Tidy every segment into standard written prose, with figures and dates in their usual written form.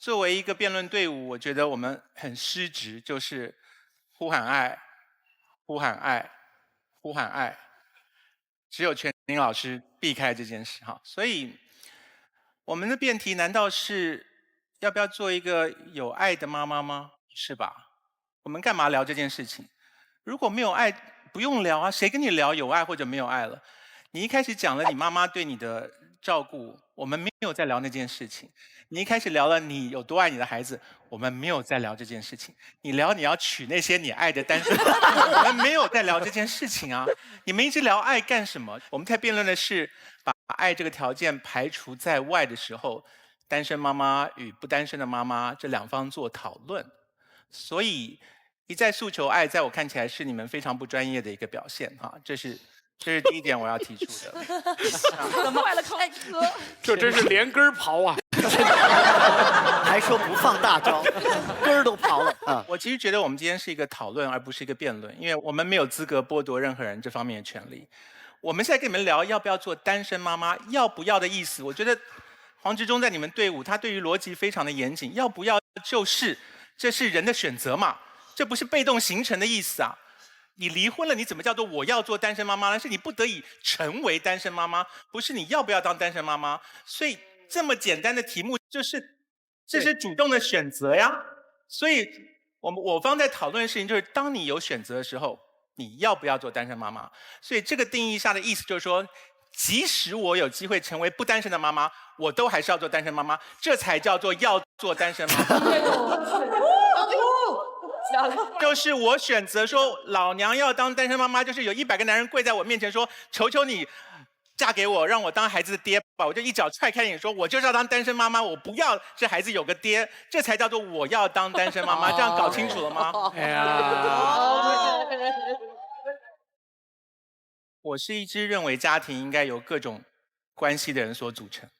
作为一个辩论队伍，我觉得我们很失职，就是呼喊爱，呼喊爱，呼喊爱，只有全林老师避开这件事哈。所以，我们的辩题难道是要不要做一个有爱的妈妈吗？是吧？我们干嘛聊这件事情？如果没有爱，不用聊啊，谁跟你聊有爱或者没有爱了？你一开始讲了你妈妈对你的照顾，我们没有在聊那件事情。你一开始聊了你有多爱你的孩子，我们没有在聊这件事情。你聊你要娶那些你爱的单身，我们没有在聊这件事情啊。你们一直聊爱干什么？我们在辩论的是把爱这个条件排除在外的时候，单身妈妈与不单身的妈妈这两方做讨论。所以一再诉求爱，在我看起来是你们非常不专业的一个表现哈，这是第一点我要提出的。怎么坏了开车？这真是连根儿刨啊！还说不放大招，根儿都刨了啊！我其实觉得我们今天是一个讨论，而不是一个辩论，因为我们没有资格剥夺任何人这方面的权利。我们现在跟你们聊要不要做单身妈妈，要不要的意思，我觉得黄执中在你们队伍，他对于逻辑非常的严谨，要不要就是，这是人的选择嘛，这不是被动形成的意思啊。你离婚了，你怎么叫做我要做单身妈妈呢？是你不得已成为单身妈妈，不是你要不要当单身妈妈。所以这么简单的题目，这是主动的选择呀。所以我方在讨论的事情就是，当你有选择的时候，你要不要做单身妈妈？所以这个定义下的意思就是说，即使我有机会成为不单身的妈妈，我都还是要做单身妈妈，这才叫做要做单身妈妈。就是我选择说，老娘要当单身妈妈，就是有100个男人跪在我面前说，求求你嫁给我，让我当孩子的爹吧，我就一脚踹开你说，我就是要当单身妈妈，我不要这孩子有个爹，这才叫做我要当单身妈妈，这样搞清楚了吗？哎呀，我是一支认为家庭应该由各种关系的人所组成，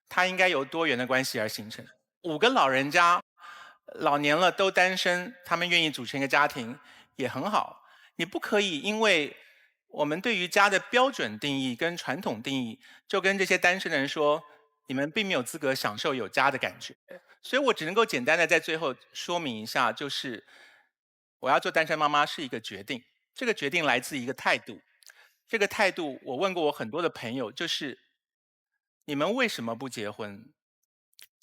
它应该由多元的关系而形成。5个老人家老年了都单身，他们愿意组成一个家庭也很好。你不可以因为我们对于家的标准定义跟传统定义，就跟这些单身的人说，你们并没有资格享受有家的感觉。所以我只能够简单的在最后说明一下，就是我要做单身妈妈是一个决定，这个决定来自一个态度。这个态度，我问过我很多的朋友，就是你们为什么不结婚？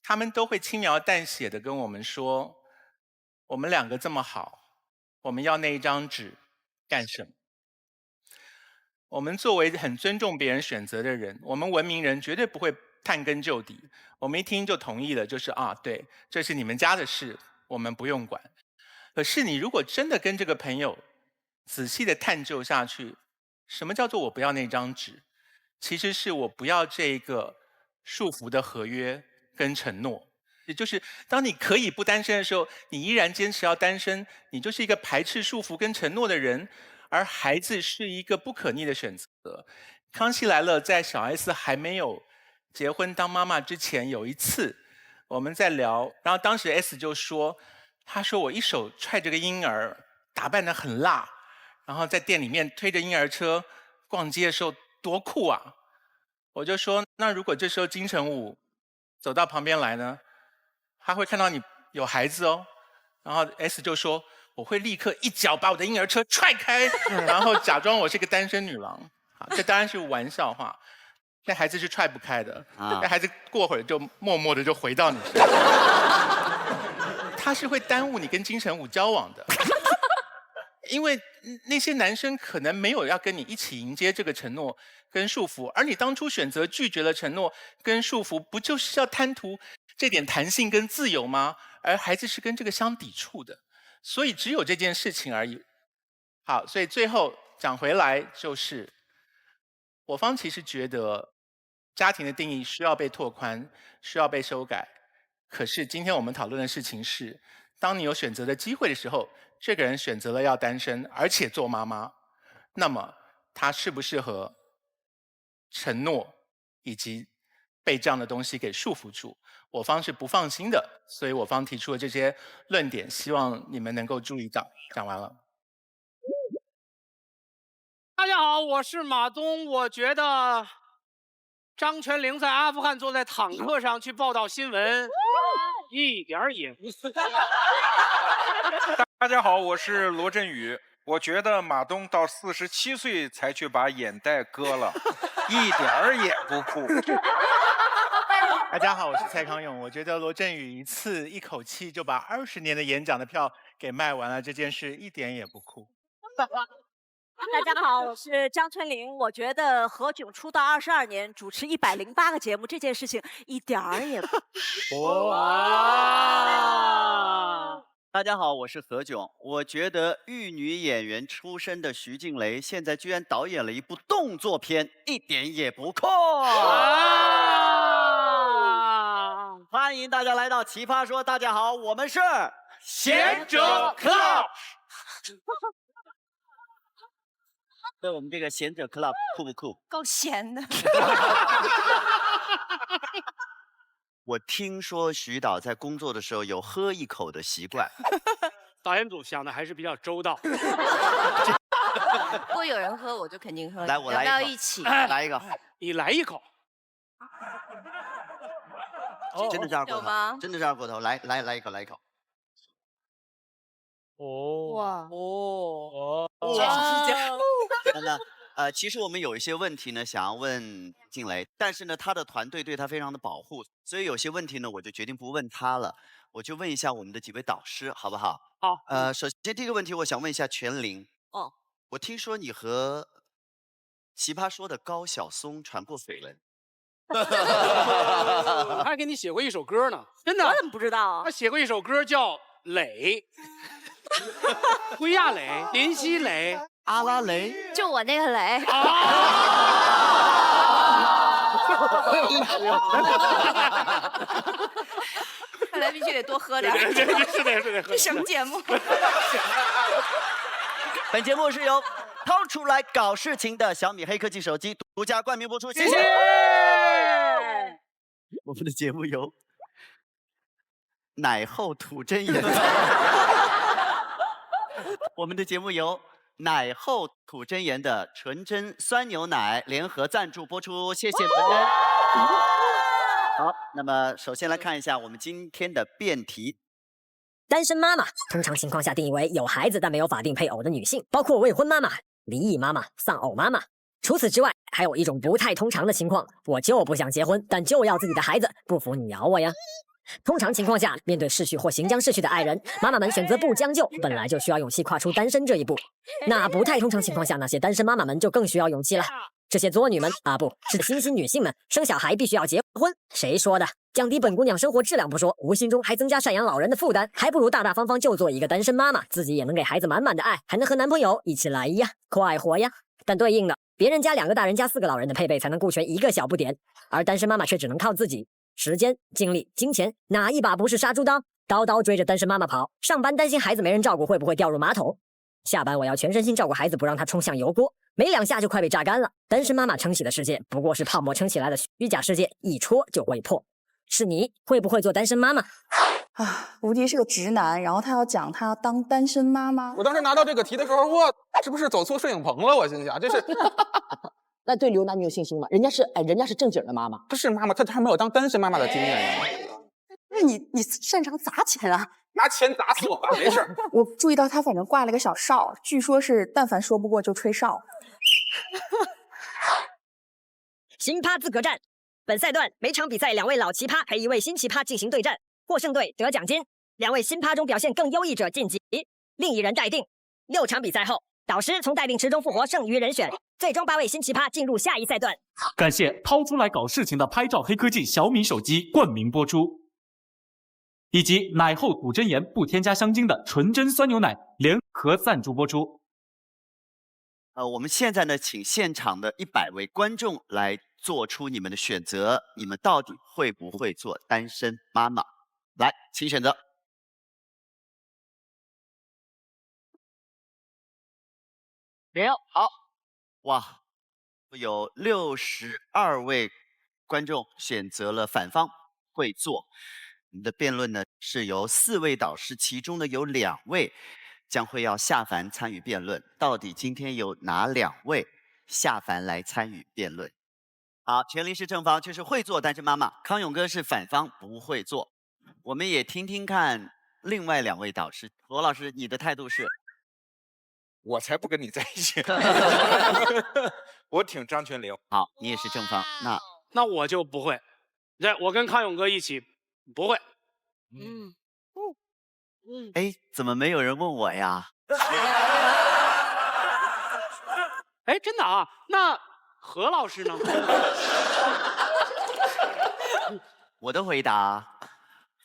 他们都会轻描淡写的跟我们说，我们2个这么好，我们要那一张纸干什么？我们作为很尊重别人选择的人，我们文明人绝对不会探根究底。我们一听就同意了，就是啊，对，这是你们家的事，我们不用管。可是你如果真的跟这个朋友仔细的探究下去，什么叫做我不要那张纸？其实是我不要这一个束缚的合约跟承诺。也就是当你可以不单身的时候，你依然坚持要单身，你就是一个排斥束缚跟承诺的人，而孩子是一个不可逆的选择。康熙来了，在小 S 还没有结婚当妈妈之前，有一次我们在聊，然后当时 S 就说，他说我一手踹着个婴儿，打扮得很辣，然后在店里面推着婴儿车逛街的时候多酷啊！我就说，那如果这时候金城武走到旁边来呢，他会看到你有孩子哦。然后 S 就说，我会立刻一脚把我的婴儿车踹开，然后假装我是个单身女郎。这当然是玩笑话，那孩子是踹不开的，那孩子过会儿就默默的就回到你身上。他是会耽误你跟金城武交往的。因为那些男生可能没有要跟你一起迎接这个承诺跟束缚，而你当初选择拒绝了承诺跟束缚，不就是要贪图这点弹性跟自由吗？而孩子是跟这个相抵触的，所以只有这件事情而已。好，所以最后讲回来，就是我方其实觉得家庭的定义需要被拓宽，需要被修改。可是今天我们讨论的事情是，当你有选择的机会的时候，这个人选择了要单身，而且做妈妈，那么他适不适合承诺以及被这样的东西给束缚住？我方是不放心的，所以我方提出了这些论点，希望你们能够注意到。讲完了。大家好，我是马东。我觉得张泉灵在阿富汗坐在坦克上去报道新闻，一点儿也不大家好，我是罗振宇。我觉得马东到47岁才去把眼袋割了，一点儿也不酷。大家好，我是蔡康永。我觉得罗振宇一口气就把20年的演讲的票给卖完了，这件事一点也不酷。大家好，我是张春玲。我觉得何炅出道22年，主持108个节目，这件事情一点儿也不。哇！大家好，我是何炅。我觉得玉女演员出身的徐静蕾，现在居然导演了一部动作片，一点也不酷。欢迎大家来到奇葩说，大家好，我们是贤者 Club。对我们这个贤者 Club 酷不酷？够闲的。我听说徐导在工作的时候有喝一口的习惯。导演组想的还是比较周到。如果有人喝，我就肯定喝。来，我来要不要一口一起？来一个。你来一口。真的是二锅头有吗，真的是二锅头。来一口，来一口。哇那其实我们有一些问题呢，想要问静蕾，但是呢，她的团队对她非常的保护，所以有些问题呢，我就决定不问她了，我就问一下我们的几位导师，好不好？好。首先第一个问题，我想问一下全玲。哦，我听说你和奇葩说的高晓松传过绯闻。我还给你写过一首歌呢，真的。我怎么不知道啊他？写过一首歌叫《磊》，归亚蕾、林熙蕾、阿拉蕾。就我那个雷。看来必须得多喝点。对，是的，是的。这什么节目？本节目是由掏出来搞事情的小米黑科技手机独家冠名播出，谢谢。我们的节目由奶后吐真言，我们的节目由奶后吐真言的纯真酸牛奶联合赞助播出，谢谢纯真。好，那么首先来看一下我们今天的辩题。单身妈妈通常情况下定义为有孩子但没有法定配偶的女性，包括未婚妈妈、离异妈妈、丧偶妈妈。除此之外，还有一种不太通常的情况，我就不想结婚，但就要自己的孩子，不服你咬我呀。通常情况下，面对逝去或行将逝去的爱人，妈妈们选择不将就，本来就需要勇气跨出单身这一步。那不太通常情况下，那些单身妈妈们就更需要勇气了。这些作女们啊，不是新兴女性们，生小孩必须要结婚，谁说的？降低本姑娘生活质量不说，无形中还增加赡养老人的负担，还不如大大方方就做一个单身妈妈，自己也能给孩子满满的爱，还能和男朋友一起来呀，快活呀！但对应的，别人家2个大人加4个老人的配备才能顾全1个小不点，而单身妈妈却只能靠自己，时间、精力、金钱，哪一把不是杀猪刀？刀刀追着单身妈妈跑，上班担心孩子没人照顾会不会掉入马桶，下班我要全身心照顾孩子，不让他冲向油锅，没2下就快被榨干了。单身妈妈撑起的世界不过是泡沫撑起来的虚假世界，一戳就会破。是你会不会做单身妈妈？吴迪是个直男，然后他要讲他要当单身妈妈。我当时拿到这个题的时候，我是不是走错摄影棚了？我心想，这是。那对刘楠你有信心吗？人家是正经的妈妈，不是妈妈，她还没有当单身妈妈的经验呀。那你擅长砸钱啊？拿钱砸死我吧，没事。我注意到他反正挂了个小哨，据说是但凡说不过就吹哨。新趴资格战，本赛段每场比赛2位老奇葩陪1位新奇葩进行对战，获胜队得奖金，2位新趴中表现更优异者晋级，另一人待定。6场比赛后，导师从待定池中复活剩余人选，最终8位新奇葩进入下一赛段。感谢掏出来搞事情的拍照黑科技小米手机冠名播出，以及奶后吐真言不添加香精的纯真酸牛奶联合赞助播出。我们现在呢，请现场的100位观众来做出你们的选择，你们到底会不会做单身妈妈？来，请选择。0，好，哇，有62位观众选择了反方，会做。我们的辩论呢是由4位导师，其中呢有2位将会要下凡参与辩论。到底今天有哪2位下凡来参与辩论？好，全力是正方，就是会做单身妈妈；康永哥是反方，不会做。我们也听听看另外2位导师。罗老师，你的态度是？我才不跟你在一起。我挺张泉灵。好，你也是正方。那我就不会，我跟康永哥一起不会。哎，怎么没有人问我呀？哎，真的啊？那何老师呢？我的回答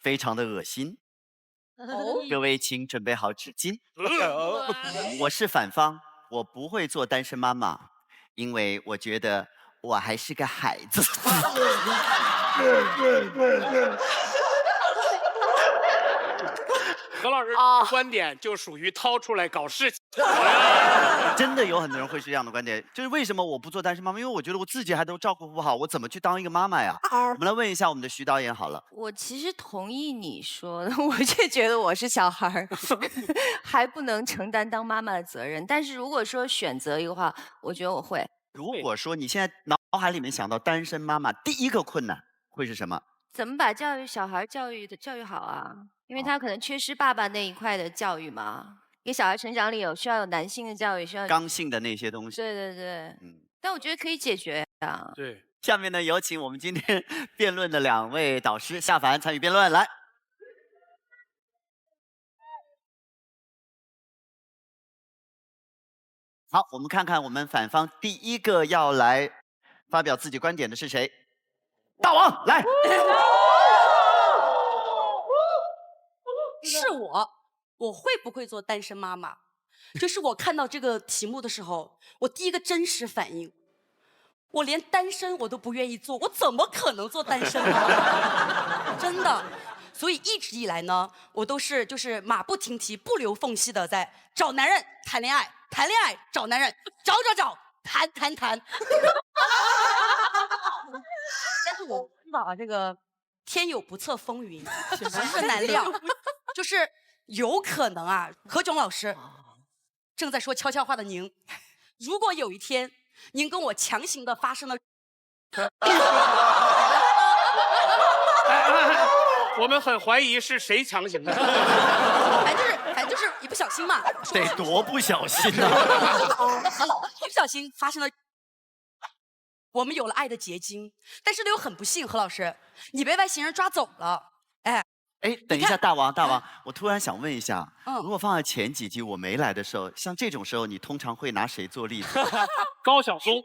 非常的恶心。各位请准备好纸巾。我是反方，我不会做单身妈妈，因为我觉得我还是个孩子。何老师观点就属于掏出来搞事情。真的有很多人会是这样的观点，就是为什么我不做单身妈妈？因为我觉得我自己还都照顾不好，我怎么去当一个妈妈呀？我们来问一下我们的徐导演好了。我其实同意你说的，我就觉得我是小孩儿，还不能承担当妈妈的责任。但是如果说选择一个话，我觉得我会。如果说你现在脑海里面想到单身妈妈，第一个困难会是什么？怎么把小孩教育好啊？因为他可能缺失爸爸那一块的教育嘛。一个小孩成长里需要有男性的教育，需要刚性的那些东西。对对对，但我觉得可以解决啊。对。下面呢，有请我们今天辩论的2位导师下凡参与辩论，来。好，我们看看我们反方第一个要来发表自己观点的是谁？大王来。是我会不会做单身妈妈？这是我看到这个题目的时候，我第一个真实反应。我连单身我都不愿意做，我怎么可能做单身妈妈？真的。所以一直以来呢，我都是就是马不停蹄、不留缝隙的在找男人谈恋爱，谈恋爱找男人，找，谈。但是我知道啊，这个天有不测风云，人事难料，就是有可能啊，何炅老师正在说悄悄话的您，如果有一天您跟我强行的发生了，我们很怀疑是谁强行的。反正就是一不小心嘛，得多不小心啊！一不小心发生了。我们有了爱的结晶，但是呢又很不幸，何老师，你被外星人抓走了。哎，等一下，大王，我突然想问一下，如果放在前几集我没来的时候，像这种时候，你通常会拿谁做例子？高晓松。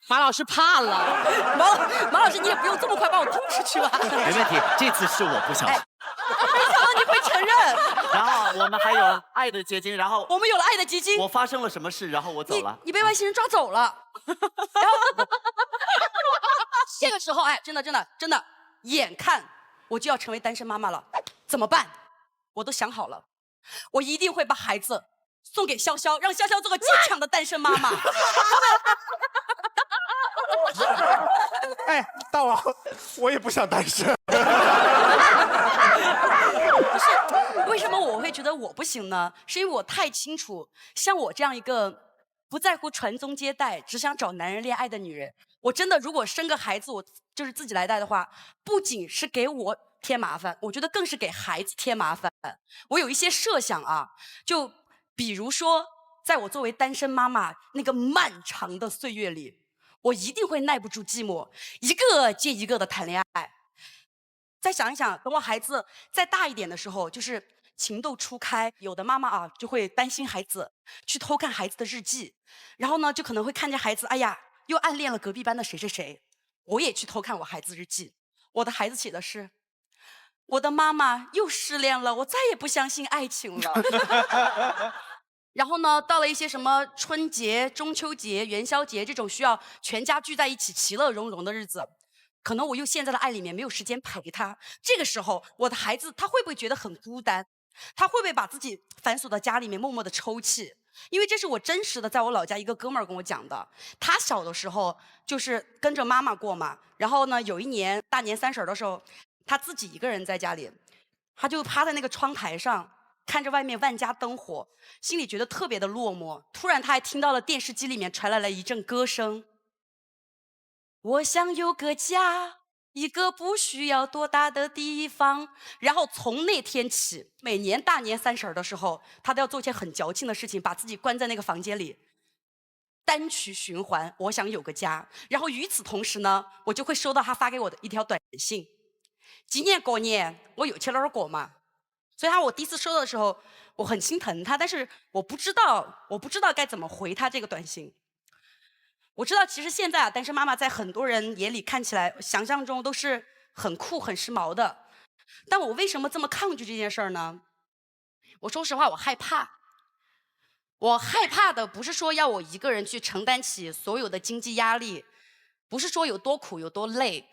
马老师怕了，马老师，你也不用这么快把我推出去吧？没问题，这次是我不小心。没想到你会承认。然后我们还有爱的结晶，然后我们有了爱的结晶。我发生了什么事？然后我走了。你被外星人抓走了。然后这个时候，真的，眼看我就要成为单身妈妈了，怎么办？我都想好了，我一定会把孩子送给潇潇，让潇潇做个坚强的单身妈妈。哎，大王，我也不想单身。不是，为什么我会觉得我不行呢？是因为我太清楚，像我这样一个不在乎传宗接代，只想找男人恋爱的女人，我真的如果生个孩子，我就是自己来带的话，不仅是给我添麻烦，我觉得更是给孩子添麻烦。我有一些设想啊，就比如说，在我作为单身妈妈那个漫长的岁月里，我一定会耐不住寂寞，一个接一个的谈恋爱。再想一想，等我孩子再大一点的时候，就是情窦初开，有的妈妈啊就会担心孩子，去偷看孩子的日记，然后呢就可能会看见孩子，哎呀，又暗恋了隔壁班的谁谁谁，我也去偷看我孩子日记，我的孩子写的是，我的妈妈又失恋了，我再也不相信爱情了。然后呢，到了一些什么春节、中秋节、元宵节这种需要全家聚在一起其乐融融的日子，可能我又陷在了爱里面，没有时间陪他。这个时候，我的孩子他会不会觉得很孤单？他会不会把自己反锁到家里面，默默的抽泣？因为这是我真实的，在我老家一个哥们儿跟我讲的。他小的时候就是跟着妈妈过嘛，然后呢，有一年大年30的时候，他自己一个人在家里，他就趴在那个窗台上，看着外面万家灯火，心里觉得特别的落寞。突然他还听到了电视机里面传来了一阵歌声，我想有个家，一个不需要多大的地方。然后从那天起，每年大年30的时候，他都要做一件很矫情的事情，把自己关在那个房间里，单曲循环我想有个家。然后与此同时呢，我就会收到他发给我的一条短信。今年过年我又去哪儿过嘛？所以我第一次收到的时候，我很心疼他，但是我不知道该怎么回他这个短信。我知道其实现在单身妈妈在很多人眼里看起来想象中都是很酷很时髦的，但我为什么这么抗拒这件事儿呢？我说实话，我害怕。我害怕的不是说要我一个人去承担起所有的经济压力，不是说有多苦有多累，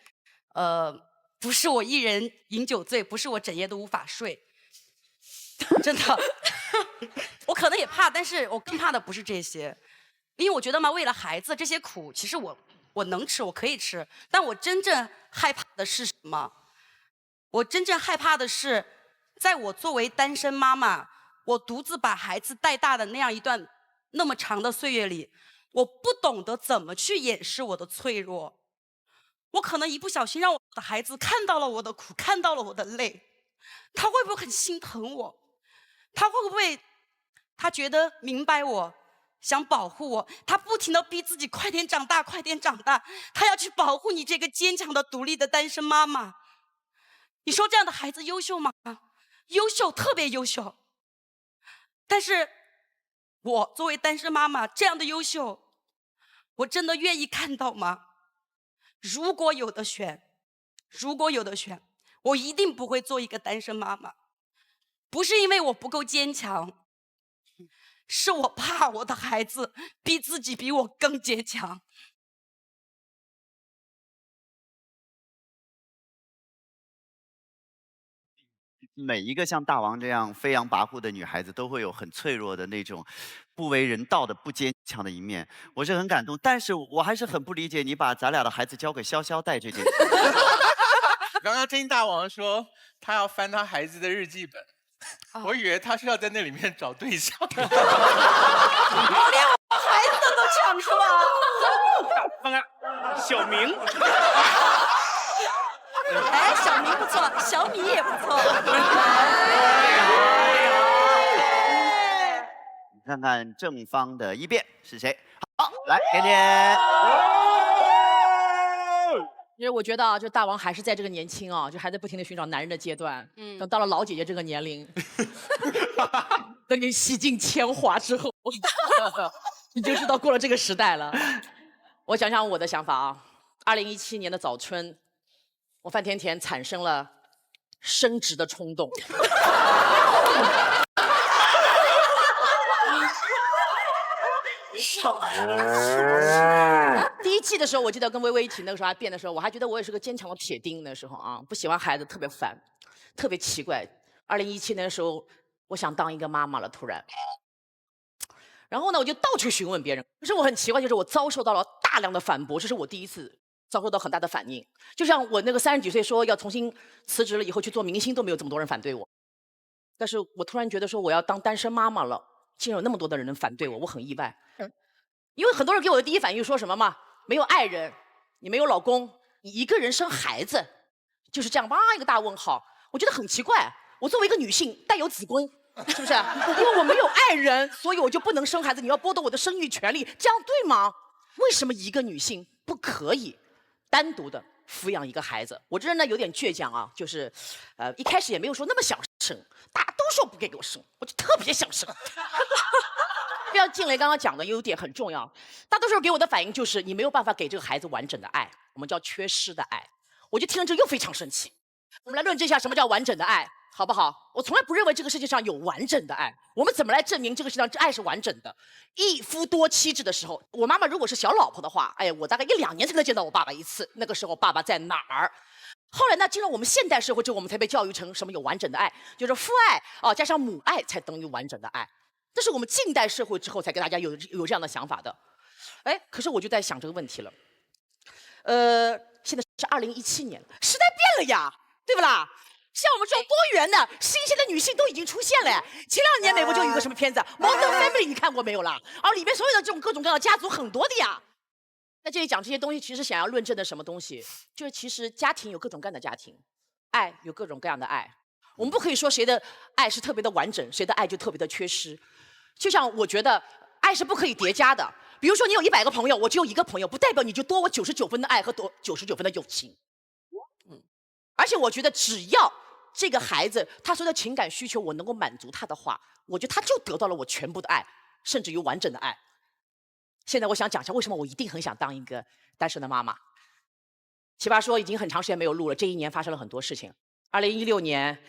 不是我一人饮酒醉，不是我整夜都无法睡，真的。我可能也怕，但是我更怕的不是这些，因为我觉得嘛，为了孩子这些苦，其实我能吃，我可以吃，但我真正害怕的是什么？我真正害怕的是，在我作为单身妈妈，我独自把孩子带大的那样一段那么长的岁月里，我不懂得怎么去掩饰我的脆弱。我可能一不小心让我的孩子看到了我的苦，看到了我的累，他会不会很心疼我？他会不会他觉得明白我，想保护我？他不停地逼自己快点长大，快点长大，他要去保护你这个坚强的独立的单身妈妈。你说这样的孩子优秀吗？优秀，特别优秀。但是我作为单身妈妈，这样的优秀，我真的愿意看到吗？如果有的选，我一定不会做一个单身妈妈。不是因为我不够坚强，是我怕我的孩子逼自己比我更坚强。每一个像大王这样飞扬跋扈的女孩子，都会有很脆弱的那种不为人道的不坚强的一面。我是很感动，但是我还是很不理解你把咱俩的孩子交给潇潇带这件事。刚刚听大王说他要翻他孩子的日记本，我以为他是要在那里面找对象。我连我孩子都抢出来了。看看小明。哎，小明不错，小米也不错。你看看正方的一辩是谁？好，来，甜甜。其实我觉得啊，就大王还是在这个年轻啊，就还在不停的寻找男人的阶段。等到了老姐姐这个年龄，等你洗尽铅华之后，你就知道过了这个时代了。我讲讲我的想法啊，2017年的早春，我范甜甜产生了升职的冲动。第一季的时候，我记得跟薇薇一起，那个时候还变的时候，我还觉得我也是个坚强的铁钉。那时候啊，不喜欢孩子，特别烦，特别奇怪。2017年的时候，我想当一个妈妈了，突然。然后呢，我就到处询问别人。可是我很奇怪，就是我遭受到了大量的反驳，这是我第一次遭受到很大的反应。就像我那个30几岁说要重新辞职了以后去做明星，都没有这么多人反对我。但是我突然觉得说我要当单身妈妈了，竟然有那么多的人反对我，我很意外。因为很多人给我的第一反应说什么嘛，没有爱人，你没有老公，你一个人生孩子，就是这样吧，一个大问号。我觉得很奇怪，我作为一个女性带有子宫，是不是？因为我没有爱人，所以我就不能生孩子，你要剥夺我的生育权利，这样对吗？为什么一个女性不可以单独的抚养一个孩子？我这人呢有点倔强啊，就是一开始也没有说那么想生，大家都说不给我生，我就特别想生。就像静蕾刚刚讲的有点很重要，大多数人给我的反应就是你没有办法给这个孩子完整的爱，我们叫缺失的爱。我就听了这又非常生气。我们来论证一下什么叫完整的爱，好不好？我从来不认为这个世界上有完整的爱。我们怎么来证明这个世界上这爱是完整的？一夫多妻制的时候，我妈妈如果是小老婆的话，哎呀，我大概1、2年才能见到我爸爸一次。那个时候爸爸在哪儿？后来呢，进入我们现代社会之后，我们才被教育成什么有完整的爱，就是父爱啊加上母爱才等于完整的爱。这是我们近代社会之后才给大家有这样的想法的。哎，可是我就在想这个问题了。现在是2017年了，时代变了呀，对不啦？像我们这种多元的、新鲜的女性都已经出现了。前2年美国就有个什么片子《Modern Family》，你看过没有啦？里面所有的这种各种各样的家族很多的呀。在这里讲这些东西，其实想要论证的什么东西？就是其实家庭有各种各样的家庭，爱有各种各样的爱。我们不可以说谁的爱是特别的完整，谁的爱就特别的缺失。就像我觉得爱是不可以叠加的。比如说你有100个朋友，我只有1个朋友，不代表你就多我99分的爱和多99分的友情。而且我觉得只要这个孩子他所有的情感需求我能够满足他的话，我觉得他就得到了我全部的爱，甚至于完整的爱。现在我想讲一下为什么我一定很想当一个单身的妈妈。奇葩说已经很长时间没有录了，这1年发生了很多事情。2016年，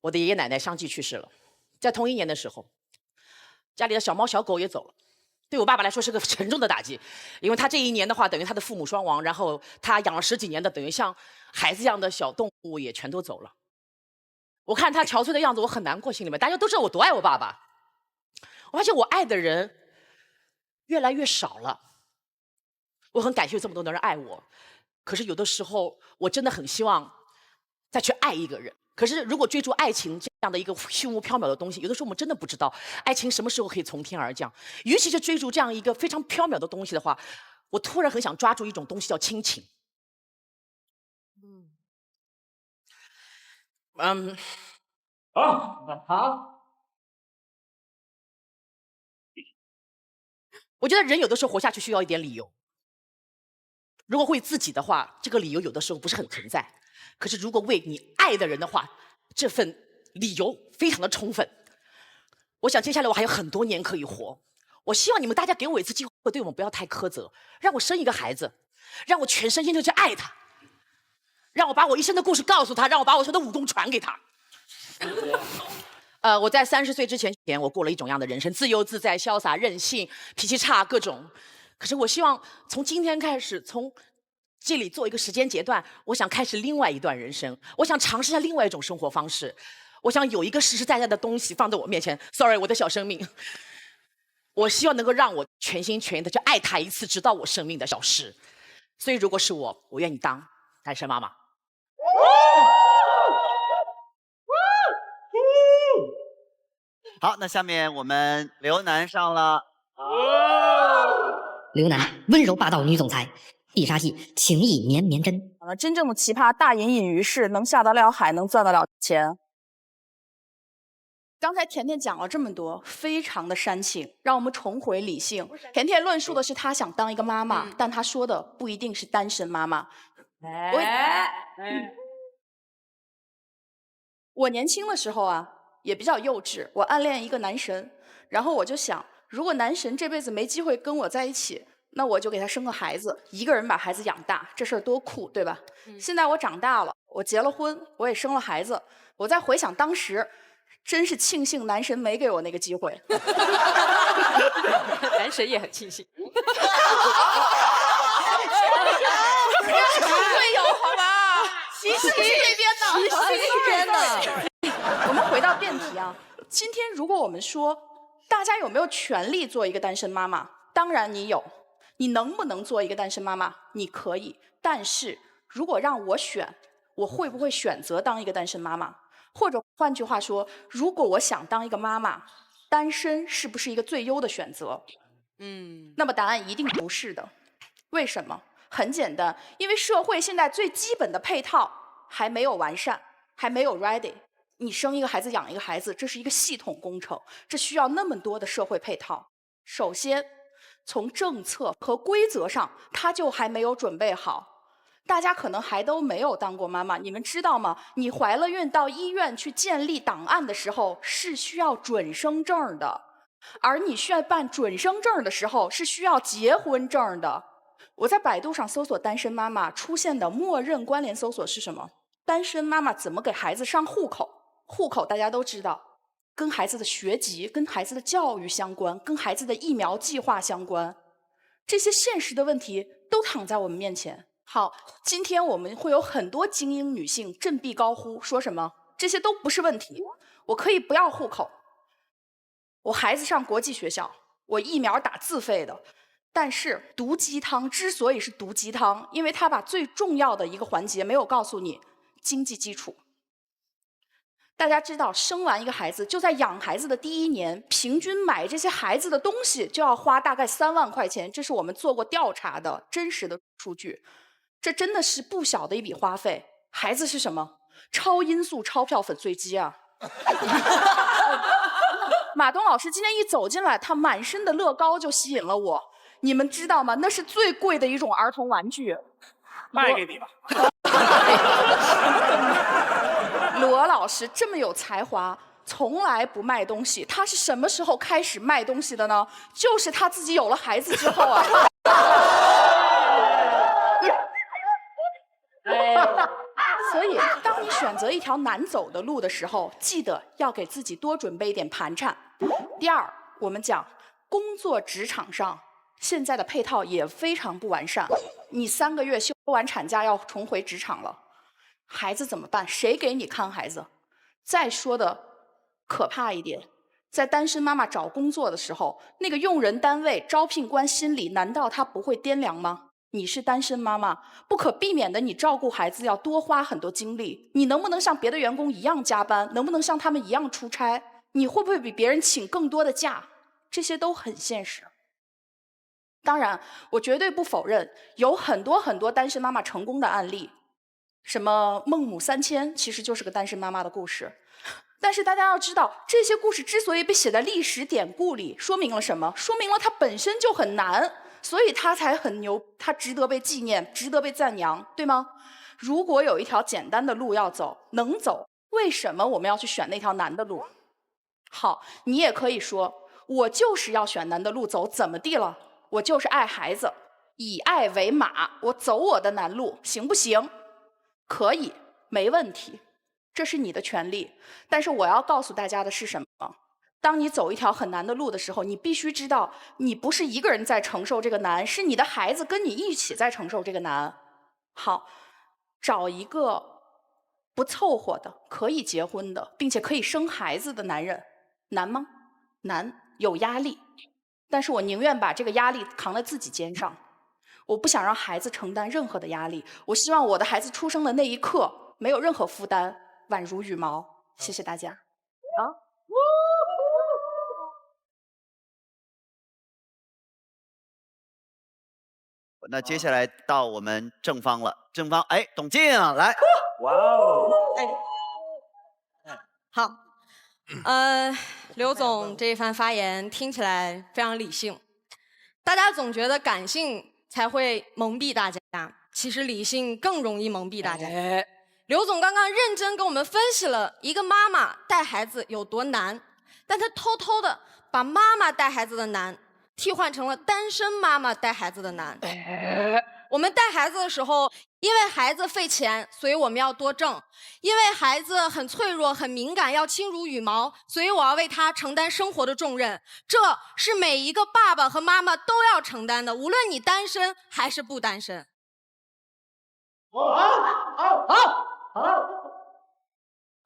我的爷爷奶奶相继去世了，在同一年的时候，家里的小猫小狗也走了。对我爸爸来说是个沉重的打击，因为他这1年的话，等于他的父母双亡，然后他养了10几年的，等于像孩子一样的小动物也全都走了。我看他憔悴的样子，我很难过，心里面。大家都知道我多爱我爸爸，我发现我爱的人越来越少了。我很感谢有这么多的人爱我，可是有的时候我真的很希望再去爱一个人。可是如果追逐爱情这样的一个虚无缥缈的东西，有的时候我们真的不知道爱情什么时候可以从天而降。尤其是追逐这样一个非常缥缈的东西的话，我突然很想抓住一种东西叫亲情。我觉得人有的时候活下去需要一点理由。如果为自己的话，这个理由有的时候不是很存在。可是如果为你爱的人的话，这份理由非常的充分。我想接下来我还有很多年可以活，我希望你们大家给我一次机会，对我们不要太苛责，让我生一个孩子，让我全身心的去爱他，让我把我一生的故事告诉他，让我把我所有的武功传给他。我在30岁之前，我过了一种样的人生，自由自在、潇洒、任性、脾气差各种。可是我希望从今天开始，从这里做一个时间阶段，我想开始另外一段人生，我想尝试一下另外一种生活方式，我想有一个实实在在的东西放在我面前。Sorry， 我的小生命，我希望能够让我全心全意的去爱他一次，直到我生命的消失。所以如果是我愿意当单身妈妈。好，那下面我们刘楠上了。刘楠，温柔霸道女总裁，必杀技情意绵绵针。真正的奇葩，大隐隐于市，能下得了海，能赚得了钱。刚才甜甜讲了这么多，非常的煽情，让我们重回理性。甜甜论述的是她想当一个妈妈，但她说的不一定是单身妈妈。我年轻的时候啊，也比较幼稚，我暗恋一个男神，然后我就想，如果男神这辈子没机会跟我在一起，那我就给他生个孩子，一个人把孩子养大，这事儿多酷，对吧？现在我长大了，我结了婚，我也生了孩子，我再回想当时，真是庆幸男神没给我那个机会。男神也很庆幸。会有好吧？歧视这边的，歧视这边的。我们回到辩题啊，今天如果我们说大家有没有权利做一个单身妈妈？当然你有。你能不能做一个单身妈妈？你可以，但是如果让我选，我会不会选择当一个单身妈妈？或者换句话说，如果我想当一个妈妈，单身是不是一个最优的选择？那么答案一定不是的。为什么？很简单，因为社会现在最基本的配套还没有完善，还没有 ready。你生一个孩子，养一个孩子，这是一个系统工程，这需要那么多的社会配套。首先，从政策和规则上，它就还没有准备好。大家可能还都没有当过妈妈，你们知道吗？你怀了孕到医院去建立档案的时候，是需要准生证的，而你需要办准生证的时候，是需要结婚证的。我在百度上搜索单身妈妈，出现的默认关联搜索是什么？单身妈妈怎么给孩子上户口？户口大家都知道，跟孩子的学籍、跟孩子的教育相关，跟孩子的疫苗计划相关，这些现实的问题都躺在我们面前。好，今天我们会有很多精英女性振臂高呼，说什么这些都不是问题，我可以不要户口，我孩子上国际学校，我疫苗打自费的。但是毒鸡汤之所以是毒鸡汤，因为它把最重要的一个环节没有告诉你，经济基础。大家知道，生完一个孩子，就在养孩子的第1年，平均买这些孩子的东西就要花大概3万块钱，这是我们做过调查的真实的数据。这真的是不小的一笔花费。孩子是什么？超音速钞票粉碎机啊！马东老师今天一走进来，他满身的乐高就吸引了我。你们知道吗？那是最贵的一种儿童玩具。卖给你吧。罗老师这么有才华，从来不卖东西。他是什么时候开始卖东西的呢？就是他自己有了孩子之后啊。所以，当你选择一条难走的路的时候，记得要给自己多准备一点盘缠。第二，我们讲工作职场上现在的配套也非常不完善。你3个月休完产假要重回职场了，孩子怎么办？谁给你看孩子？再说的可怕一点，在单身妈妈找工作的时候，那个用人单位招聘官心里难道他不会掂量吗？你是单身妈妈，不可避免的，你照顾孩子要多花很多精力。你能不能像别的员工一样加班？能不能像他们一样出差？你会不会比别人请更多的假？这些都很现实。当然，我绝对不否认有很多单身妈妈成功的案例，什么孟母3000其实就是个单身妈妈的故事。但是大家要知道，这些故事之所以被写在历史典故里，说明了什么？说明了它本身就很难。所以它才很牛，它值得被纪念，值得被赞扬，对吗？如果有一条简单的路要走，能走，为什么我们要去选那条难的路？好，你也可以说，我就是要选难的路走，怎么地了？我就是爱孩子，以爱为马，我走我的难路，行不行？可以，没问题，这是你的权利。但是我要告诉大家的是什么？当你走一条很难的路的时候，你必须知道，你不是一个人在承受这个难，是你的孩子跟你一起在承受这个难。好，找一个不凑合的、可以结婚的，并且可以生孩子的男人，难吗？难，有压力。但是我宁愿把这个压力扛在自己肩上，我不想让孩子承担任何的压力。我希望我的孩子出生的那一刻没有任何负担，宛如羽毛。谢谢大家。好。那接下来到我们正方了，正方，哎，董静来，哇哦，好，刘总这一番发言听起来非常理性，大家总觉得感性才会蒙蔽大家，其实理性更容易蒙蔽大家。刘总刚刚认真跟我们分析了一个妈妈带孩子有多难，但他偷偷的把妈妈带孩子的难替换成了单身妈妈带孩子的难。我们带孩子的时候，因为孩子费钱，所以我们要多挣；因为孩子很脆弱、很敏感，要轻如羽毛，所以我要为他承担生活的重任。这是每一个爸爸和妈妈都要承担的，无论你单身还是不单身。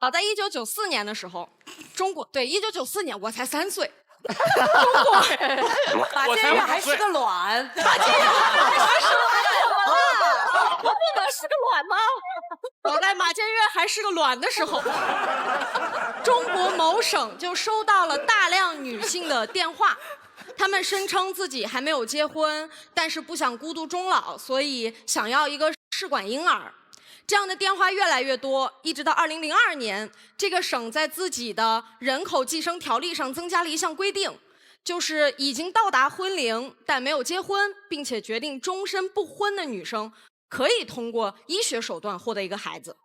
好，在1994年的时候，中国对1994年我才3岁。中国马建岳还是个卵，马建岳还是个卵，怎么了？我不能是个卵吗？我在马建岳还是个卵的时候，中国某省就收到了大量女性的电话，她们声称自己还没有结婚，但是不想孤独终老，所以想要一个试管婴儿。这样的电话越来越多，一直到2002年，这个省在自己的人口计生条例上增加了一项规定，就是已经到达婚龄但没有结婚，并且决定终身不婚的女生，可以通过医学手段获得一个孩子。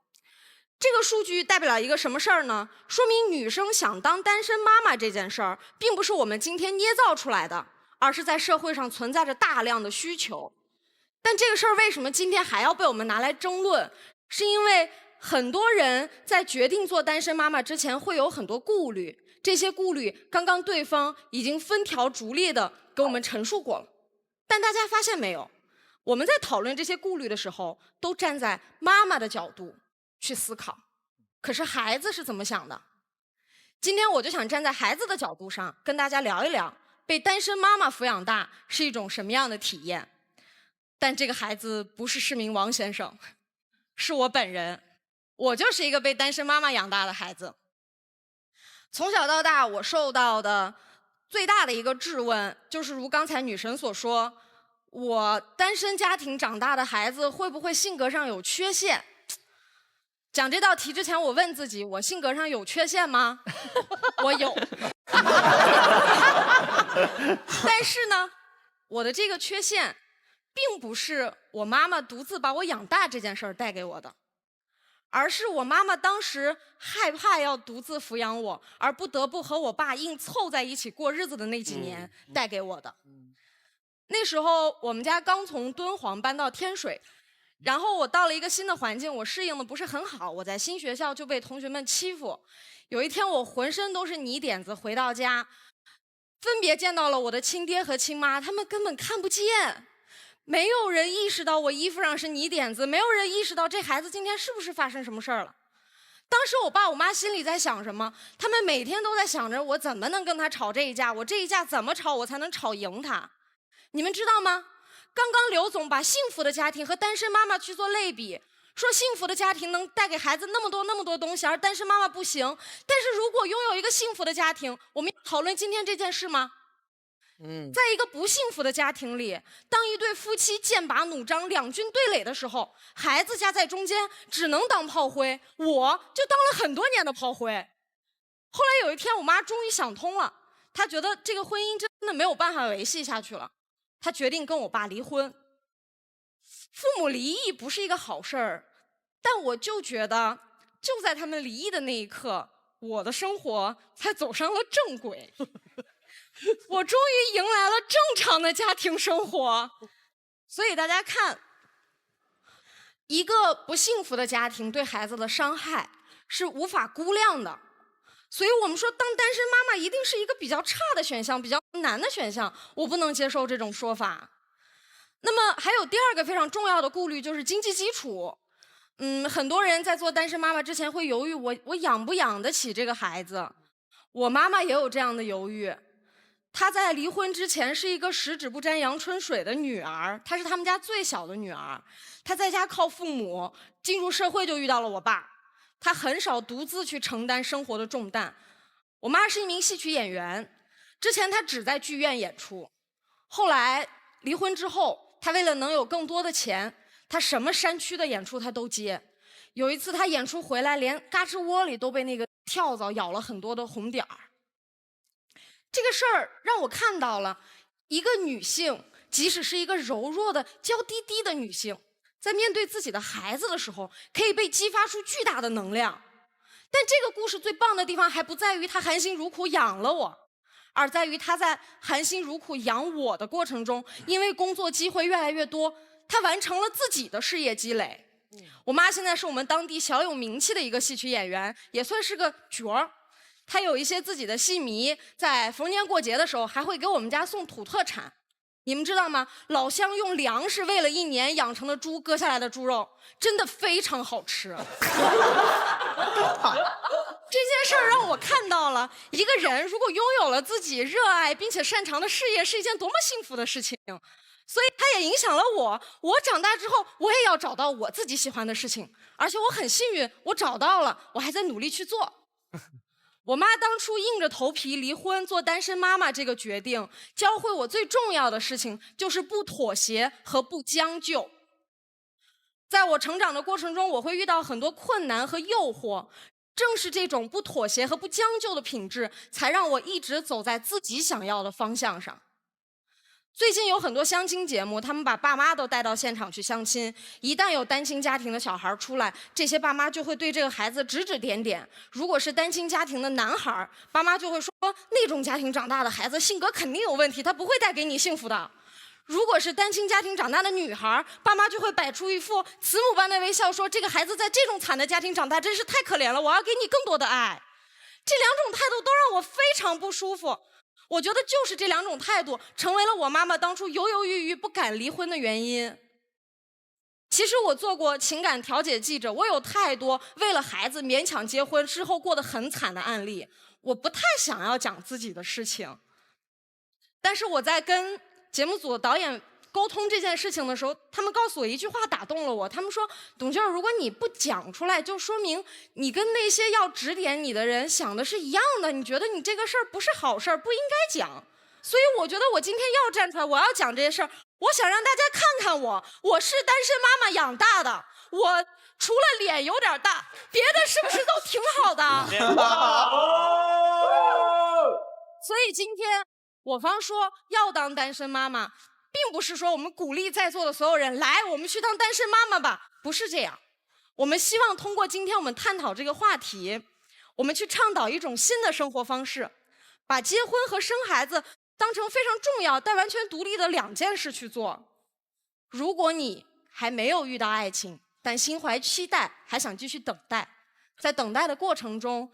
这个数据代表了一个什么事儿呢？说明女生想当单身妈妈这件事儿，并不是我们今天捏造出来的，而是在社会上存在着大量的需求。但这个事儿为什么今天还要被我们拿来争论？是因为很多人在决定做单身妈妈之前会有很多顾虑，这些顾虑刚刚对方已经分条逐列的给我们陈述过了。但大家发现没有，我们在讨论这些顾虑的时候，都站在妈妈的角度去思考，可是孩子是怎么想的？今天我就想站在孩子的角度上跟大家聊一聊，被单身妈妈抚养大是一种什么样的体验。但这个孩子不是市民王先生，是我本人，我就是一个被单身妈妈养大的孩子。从小到大，我受到的最大的一个质问，就是如刚才女神所说，我单身家庭长大的孩子会不会性格上有缺陷？讲这道题之前，我问自己，我性格上有缺陷吗？我有。但是呢，我的这个缺陷，并不是我妈妈独自把我养大这件事儿带给我的，而是我妈妈当时害怕要独自抚养我，而不得不和我爸硬凑在一起过日子的那几年带给我的。那时候我们家刚从敦煌搬到天水，然后我到了一个新的环境，我适应的不是很好，我在新学校就被同学们欺负。有一天我浑身都是泥点子回到家，分别见到了我的亲爹和亲妈，他们根本看不见，没有人意识到我衣服上是泥点子，没有人意识到这孩子今天是不是发生什么事儿了。当时我爸我妈心里在想什么？他们每天都在想着我怎么能跟他吵这一架，我这一架怎么吵我才能吵赢他。你们知道吗？刚刚刘总把幸福的家庭和单身妈妈去做类比，说幸福的家庭能带给孩子那么多东西，而单身妈妈不行。但是如果拥有一个幸福的家庭，我们要讨论今天这件事吗？在一个不幸福的家庭里，当一对夫妻剑拔弩张、两军对垒的时候，孩子夹在中间，只能当炮灰。我就当了很多年的炮灰。后来有一天，我妈终于想通了，她觉得这个婚姻真的没有办法维系下去了，她决定跟我爸离婚。父母离异不是一个好事儿，但我就觉得，就在他们离异的那一刻，我的生活才走上了正轨。我终于迎来了正常的家庭生活。所以大家看，一个不幸福的家庭对孩子的伤害是无法估量的。所以我们说，当单身妈妈一定是一个比较差的选项，比较难的选项，我不能接受这种说法。那么还有第二个非常重要的顾虑，就是经济基础。很多人在做单身妈妈之前会犹豫，我养不养得起这个孩子。我妈妈也有这样的犹豫。她在离婚之前是一个十指不沾阳春水的女儿，她是他们家最小的女儿。她在家靠父母，进入社会就遇到了我爸。她很少独自去承担生活的重担。我妈是一名戏曲演员，之前她只在剧院演出，后来离婚之后，她为了能有更多的钱，她什么山区的演出她都接。有一次她演出回来，连嘎吱窝里都被那个跳蚤咬了很多的红点儿。这个事儿让我看到了一个女性，即使是一个柔弱的娇滴滴的女性，在面对自己的孩子的时候，可以被激发出巨大的能量。但这个故事最棒的地方还不在于她含辛茹苦养了我，而在于她在含辛茹苦养我的过程中，因为工作机会越来越多，她完成了自己的事业积累。我妈现在是我们当地小有名气的一个戏曲演员，也算是个角儿。她有一些自己的戏迷，在逢年过节的时候还会给我们家送土特产。你们知道吗？老乡用粮食喂了1年养成的猪割下来的猪肉，真的非常好吃。这件事儿让我看到了，一个人如果拥有了自己热爱并且擅长的事业，是一件多么幸福的事情。所以它也影响了我。我长大之后，我也要找到我自己喜欢的事情，而且我很幸运，我找到了，我还在努力去做。我妈当初硬着头皮离婚做单身妈妈这个决定，教会我最重要的事情就是不妥协和不将就。在我成长的过程中，我会遇到很多困难和诱惑，正是这种不妥协和不将就的品质，才让我一直走在自己想要的方向上。最近有很多相亲节目，他们把爸妈都带到现场去相亲。一旦有单亲家庭的小孩出来，这些爸妈就会对这个孩子指指点点。如果是单亲家庭的男孩，爸妈就会说，那种家庭长大的孩子性格肯定有问题，他不会带给你幸福的。如果是单亲家庭长大的女孩，爸妈就会摆出一副慈母般的微笑，说这个孩子在这种惨的家庭长大真是太可怜了，我要给你更多的爱。这两种态度都让我非常不舒服。我觉得就是这两种态度成为了我妈妈当初犹犹豫豫不敢离婚的原因。其实我做过情感调解记者，我有太多为了孩子勉强结婚之后过得很惨的案例，我不太想要讲自己的事情。但是我在跟节目组的导演沟通这件事情的时候，他们告诉我一句话打动了我。他们说：“董娟，如果你不讲出来，就说明你跟那些要指点你的人想的是一样的。你觉得你这个事儿不是好事儿，不应该讲。所以我觉得我今天要站出来，我要讲这些事儿。我想让大家看看我是单身妈妈养大的，我除了脸有点大，别的是不是都挺好的？所以今天我方说要当单身妈妈，并不是说我们鼓励在座的所有人来，我们去当单身妈妈吧，不是这样。我们希望通过今天我们探讨这个话题，我们去倡导一种新的生活方式，把结婚和生孩子当成非常重要但完全独立的2件事去做。如果你还没有遇到爱情，但心怀期待，还想继续等待，在等待的过程中，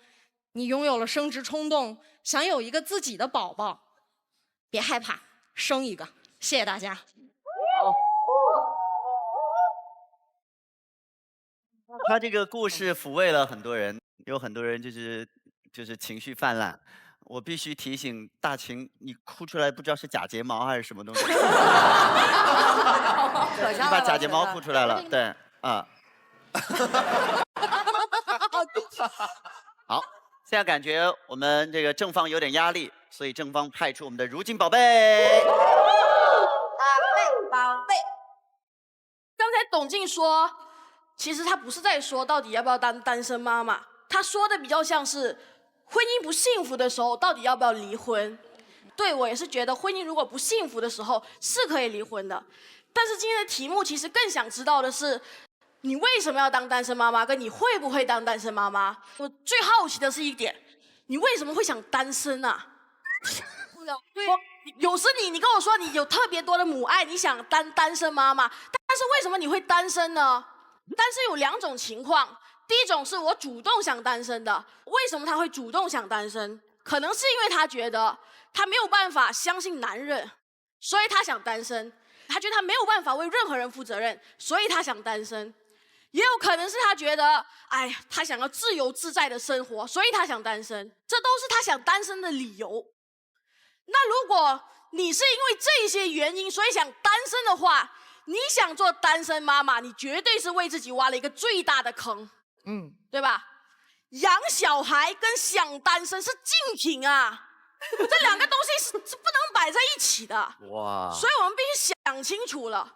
你拥有了生殖冲动，想有一个自己的宝宝，别害怕，生一个。谢谢大家。他这个故事抚慰了很多人，有很多人就是情绪泛滥。我必须提醒大秦，你哭出来不知道是假睫毛还是什么东西。你把假睫毛哭出来了，对啊。好，现在感觉我们这个正方有点压力，所以正方派出我们的如今宝贝。宝贝。刚才董静说，其实他不是在说到底要不要当单身妈妈，他说的比较像是婚姻不幸福的时候到底要不要离婚。对，我也是觉得婚姻如果不幸福的时候是可以离婚的。但是今天的题目其实更想知道的是，你为什么要当单身妈妈，跟你会不会当单身妈妈。我最好奇的是一点，你为什么会想单身啊？有时你跟我说你有特别多的母爱，你想当单身妈妈，但是为什么你会单身呢？单身有2种情况，第一种是我主动想单身的。为什么他会主动想单身？可能是因为他觉得他没有办法相信男人，所以他想单身。他觉得他没有办法为任何人负责任，所以他想单身。也有可能是他觉得，哎呀，他想要自由自在的生活，所以他想单身。这都是他想单身的理由。那如果你是因为这些原因所以想单身的话，你想做单身妈妈，你绝对是为自己挖了一个最大的坑，对吧？养小孩跟想单身是竞品啊，这2个东西是不能摆在一起的。哇！所以我们必须想清楚了，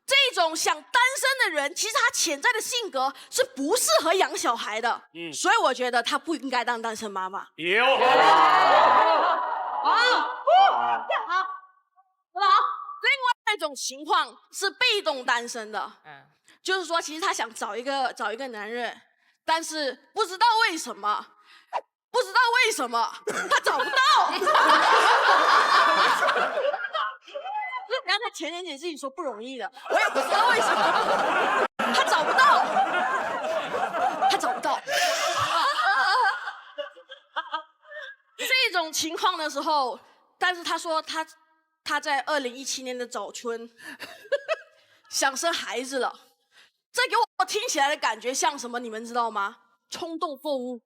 这种想单身的人，其实他潜在的性格是不适合养小孩的。所以我觉得他不应该当单身妈妈。有。另外一种情况是被动单身的，就是说其实他想找一个男人，但是不知道为什么他找不到。然后他前年姐自己说不容易的，我也不知道为什么他找不到。这种情况的时候，但是他说他在2017年的早春想生孩子了，这给我听起来的感觉像什么？你们知道吗？冲动购物。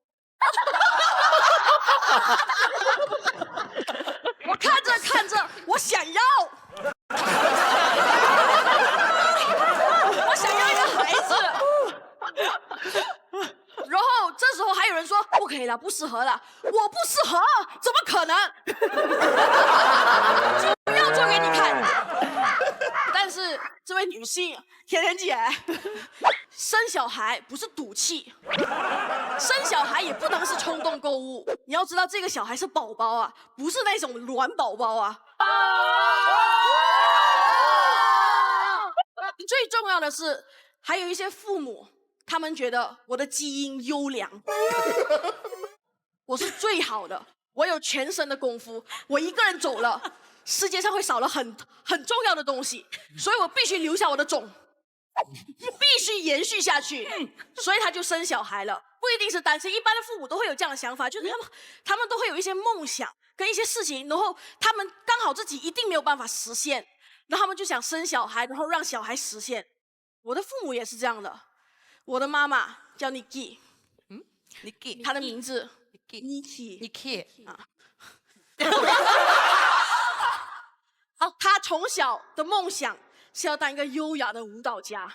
我看着，我想要一个孩子。然后这时候还有人说不可以了，不适合了。我不适合，怎么可能？不要做给你看。但是这位女性甜甜姐，生小孩不是赌气，生小孩也不能是冲动购物。你要知道，这个小孩是宝宝啊，不是那种卵宝宝啊。最重要的是，还有一些父母，他们觉得我的基因优良，我是最好的，我有全身的功夫，我一个人走了，世界上会少了很重要的东西，所以我必须留下我的种，必须延续下去，所以他就生小孩了。不一定是单身，一般的父母都会有这样的想法，就是他们都会有一些梦想跟一些事情，然后他们刚好自己一定没有办法实现，然后他们就想生小孩，然后让小孩实现。我的父母也是这样的。我的妈妈叫 Niki， Niki， 她的名字 Niki 啊。她从小的梦想是要当一个优雅的舞蹈家。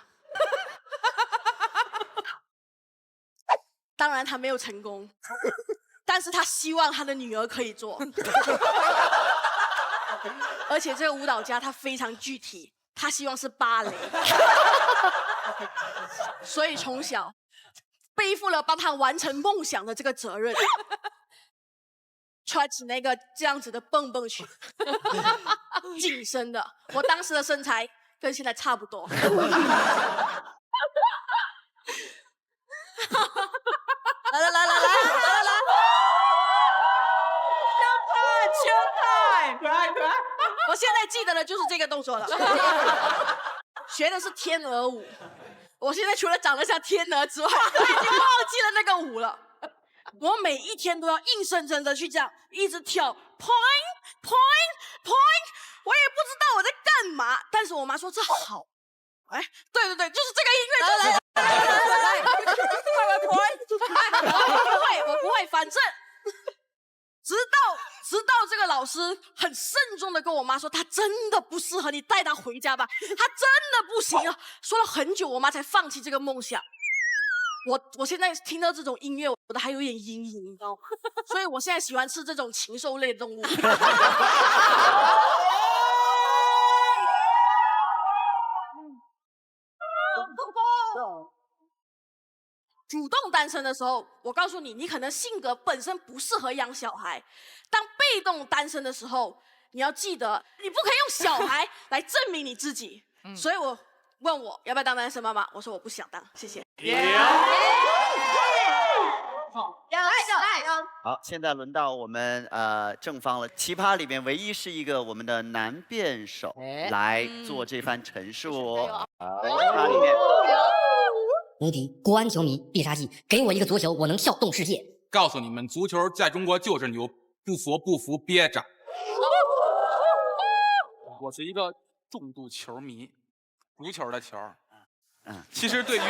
当然他没有成功，但是他希望他的女儿可以做。而且这个舞蹈家他非常具体，他希望是芭蕾。所以从小背负了帮他完成梦想的这个责任，穿起那个这样子的蹦蹦裙，紧身的，我当时的身材跟现在差不多。来，可爱！我现在记得的就是这个动作了，学的是天鹅舞。我现在除了长得像天鹅之外，我已经忘记了那个舞了。我每一天都要硬生生的去这样一直跳 point， 我也不知道我在干嘛，但是我妈说这好。哎，对，就是这个音乐，来，我不会，反正直到这个老师很慎重的跟我妈说，他真的不适合，你带他回家吧，他真的不行啊。说了很久，我妈才放弃这个梦想。我现在听到这种音乐，我觉得还有点阴影，你知道吗？所以我现在喜欢吃这种禽兽类动物。主动单身的时候，我告诉你，你可能性格本身不适合养小孩。当被动单身的时候，你要记得，你不可以用小孩来证明你自己。所以我问我要不要当单身妈妈，我说我不想当，谢谢。好，现在轮到我们正方了。奇葩里面唯一是一个我们的男辩手来做这番陈述。奇葩里面。无敌国安球迷必杀技，给我一个足球，我能笑动世界。告诉你们，足球在中国就是牛，不服憋着。我是一个重度球迷，足球的球。其实对于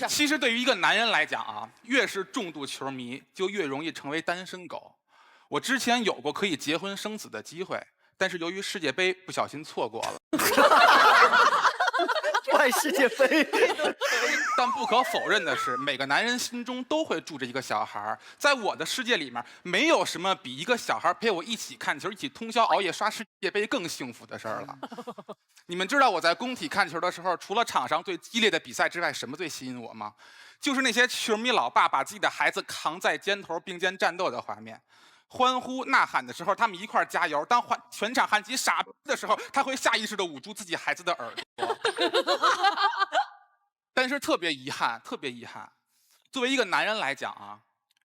其实对于一个男人来讲啊，越是重度球迷，就越容易成为单身狗。我之前有过可以结婚生子的机会，但是由于世界杯不小心错过了。怪世界杯。但不可否认的是，每个男人心中都会住着一个小孩。在我的世界里面，没有什么比一个小孩陪我一起看球、一起通宵熬夜刷世界杯更幸福的事儿了。你们知道我在工体看球的时候，除了场上最激烈的比赛之外，什么最吸引我吗？就是那些球迷老爸把自己的孩子扛在肩头并肩战斗的画面。欢呼呐喊的时候，他们一块加油；当全场喊起傻逼的时候，他会下意识地捂住自己孩子的耳朵。但是特别遗憾，作为一个男人来讲啊，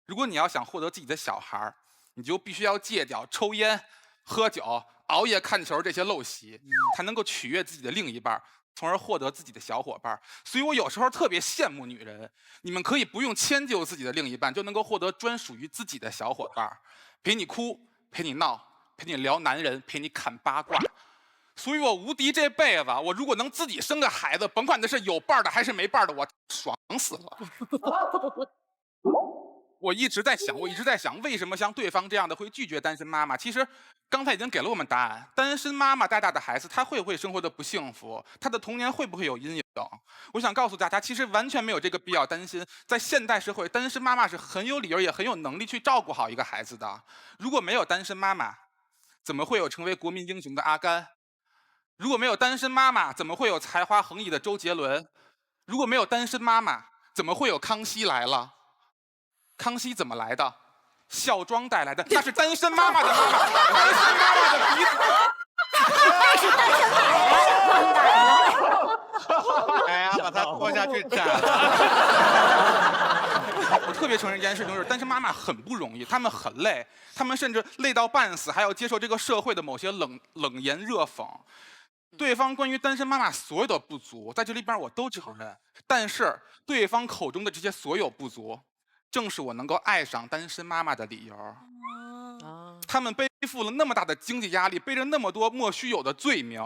如果你要想获得自己的小孩，你就必须要戒掉抽烟、喝酒、熬夜看球这些陋习，才能够取悦自己的另一半，从而获得自己的小伙伴。所以我有时候特别羡慕女人，你们可以不用迁就自己的另一半，就能够获得专属于自己的小伙伴。陪你哭，陪你闹，陪你聊男人，陪你侃八卦。所以我无敌这辈子，我如果能自己生个孩子，甭管他是有伴的还是没伴的，我爽死了。我一直在想，为什么像对方这样的会拒绝单身妈妈？其实刚才已经给了我们答案。单身妈妈带大的孩子，她会不会生活的不幸福？她的童年会不会有阴影？我想告诉大家，其实完全没有这个必要担心。在现代社会，单身妈妈是很有理由也很有能力去照顾好一个孩子的。如果没有单身妈妈，怎么会有成为国民英雄的阿甘？如果没有单身妈妈，怎么会有才华横溢的周杰伦？如果没有单身妈妈，怎么会有康熙来了？康熙怎么来的？孝庄带来的，那是单身妈妈的妈妈，单身妈妈的鼻子。那是单身奶奶。哎呀，把他拖下去斩了。我特别承认一件事情，就是单身妈妈很不容易，她们很累，她们甚至累到半死，还要接受这个社会的某些冷言热讽。对方关于单身妈妈所有的不足，在这里边我都承认，但是对方口中的这些所有不足，正是我能够爱上单身妈妈的理由。他们背负了那么大的经济压力，背着那么多莫须有的罪名，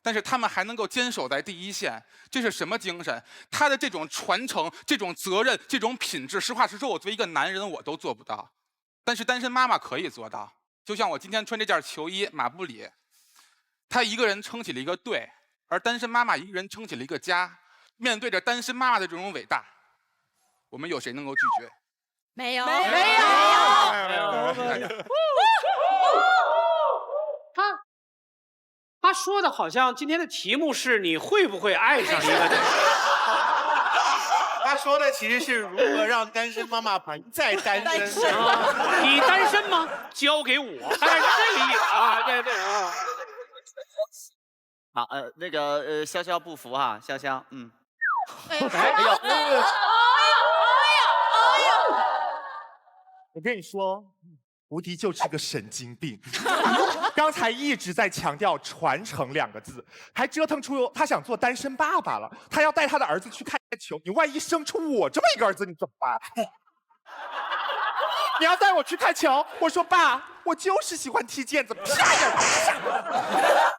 但是他们还能够坚守在第一线，这是什么精神？他的这种传承、这种责任、这种品质，实话实说，我作为一个男人我都做不到，但是单身妈妈可以做到。就像我今天穿这件球衣，马布里，他一个人撑起了一个队，而单身妈妈一个人撑起了一个家。面对着单身妈妈的这种伟大，我们有谁能够拒绝？没有，没有。他说的好像今天的题目是你会不会爱上一个人？他说的其实是如何让单身妈妈不再单身。你单身吗？交给我，大概是这个意思啊，对啊。好，那个潇潇不服哈，潇潇，哎呦，我跟你说，吴迪就是个神经病。刚才一直在强调传承2个字，还折腾出他想做单身爸爸了。他要带他的儿子去看球，你万一生出我这么一个儿子，你怎么办？你要带我去看球，我说爸，我就是喜欢踢毽子，啪呀！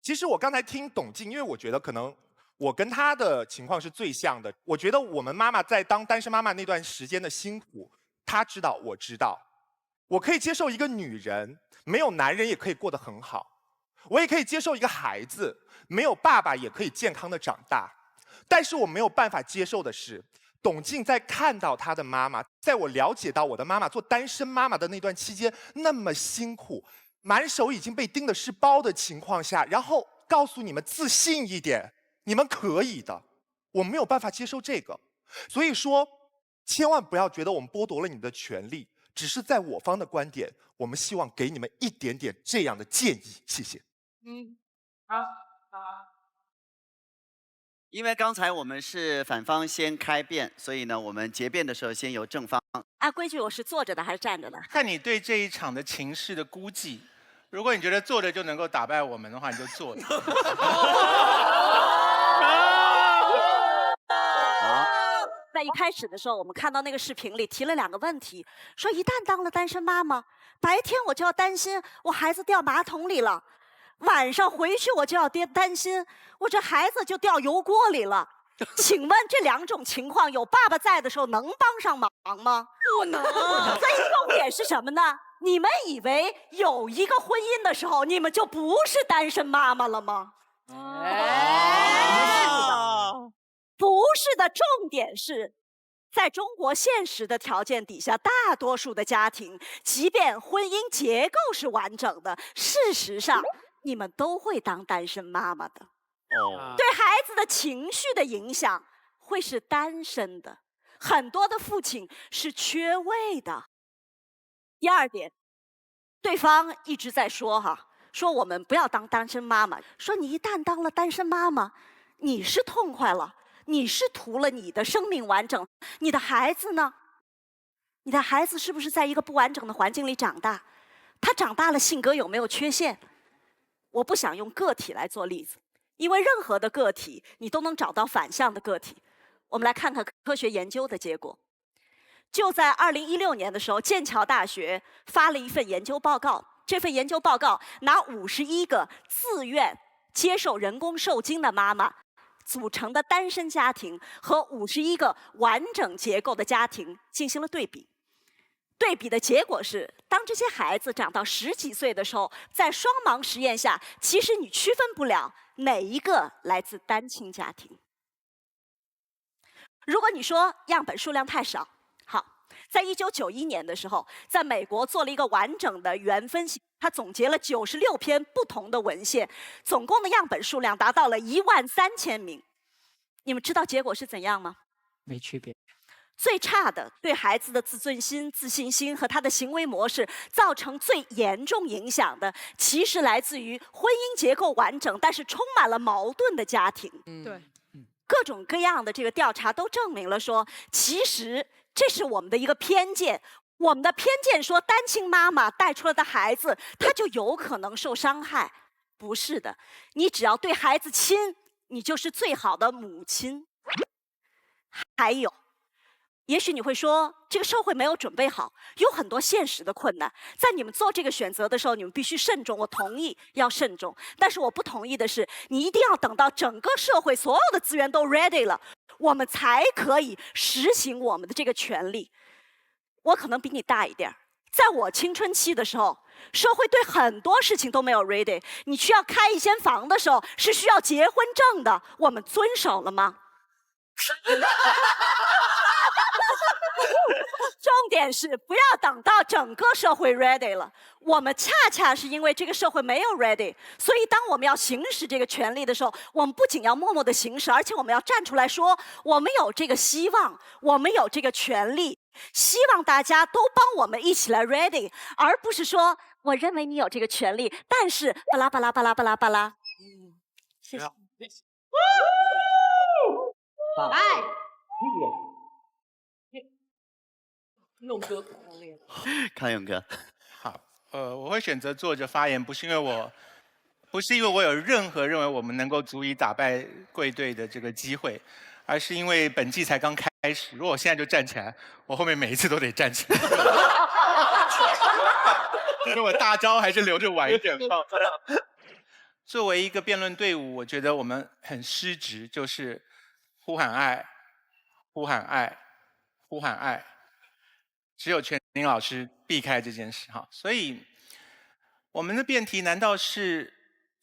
其实我刚才听董静，因为我觉得可能我跟她的情况是最像的。我觉得我们妈妈在当单身妈妈那段时间的辛苦，她知道，我知道。我可以接受一个女人没有男人也可以过得很好，我也可以接受一个孩子没有爸爸也可以健康的长大。但是我没有办法接受的是，董静在看到她的妈妈，在我了解到我的妈妈做单身妈妈的那段期间那么辛苦，满手已经被钉的是包的情况下，然后告诉你们自信一点，你们可以的。我没有办法接受这个，所以说，千万不要觉得我们剥夺了你的权利，只是在我方的观点，我们希望给你们一点点这样的建议，谢谢。因为刚才我们是反方先开辩，所以呢，我们结辩的时候先由正方。按规矩，我是坐着的还是站着的？看你对这一场的情势的估计，如果你觉得坐着就能够打败我们的话，你就坐着。在一开始的时候，我们看到那个视频里提了2个问题，说一旦当了单身妈妈，白天我就要担心我孩子掉马桶里了，晚上回去我就要担心我这孩子就掉油锅里了。请问这2种情况有爸爸在的时候能帮上忙吗？不能。所以重点是什么呢？你们以为有一个婚姻的时候，你们就不是单身妈妈了吗？不是的，重点是，在中国现实的条件底下，大多数的家庭，即便婚姻结构是完整的，事实上你们都会当单身妈妈的。对孩子的情绪的影响会是单身的，很多的父亲是缺位的。第2点，对方一直在说说我们不要当单身妈妈，说你一旦当了单身妈妈，你是痛快了，你是图了你的生命完整，你的孩子呢？你的孩子是不是在一个不完整的环境里长大？他长大了，性格有没有缺陷？我不想用个体来做例子，因为任何的个体你都能找到反向的个体。我们来看看科学研究的结果。就在2016年的时候，剑桥大学发了一份研究报告。这份研究报告拿51个自愿接受人工受精的妈妈组成的单身家庭和51个完整结构的家庭进行了对比。对比的结果是，当这些孩子长到10几岁的时候，在双盲实验下，其实你区分不了哪一个来自单亲家庭。如果你说样本数量太少，好，在1991年的时候，在美国做了一个完整的原分析，它总结了96篇不同的文献，总共的样本数量达到了13000名。你们知道结果是怎样吗？没区别。最差的，对孩子的自尊心、自信心和他的行为模式造成最严重影响的，其实来自于婚姻结构完整但是充满了矛盾的家庭。对。各种各样的这个调查都证明了说，其实这是我们的一个偏见。我们的偏见说单亲妈妈带出来的孩子，他就有可能受伤害。不是的，你只要对孩子亲，你就是最好的母亲。还有，也许你会说，这个社会没有准备好，有很多现实的困难。在你们做这个选择的时候，你们必须慎重。我同意要慎重，但是我不同意的是，你一定要等到整个社会所有的资源都 ready 了，我们才可以实行我们的这个权利。我可能比你大一点，在我青春期的时候，社会对很多事情都没有 ready。你需要开一间房的时候是需要结婚证的，我们遵守了吗？重点是不要等到整个社会 ready 了，我们恰恰是因为这个社会没有 ready， 所以当我们要行使这个权利的时候，我们不仅要默默的行使，而且我们要站出来说，我们有这个希望，我们有这个权利，希望大家都帮我们一起来 ready， 而不是说我认为你有这个权利，但是巴拉巴拉巴拉巴拉巴拉。谢谢。来，勇哥，康永哥，好，我会选择坐着发言，不是因为我有任何认为我们能够足以打败贵队的这个机会，而是因为本季才刚开始。如果我现在就站起来，我后面每一次都得站起来。所以我大招还是留着晚一点放。作为一个辩论队伍，我觉得我们很失职，就是呼喊爱，呼喊爱，呼喊爱。只有全林老师避开这件事哈，所以我们的辩题难道是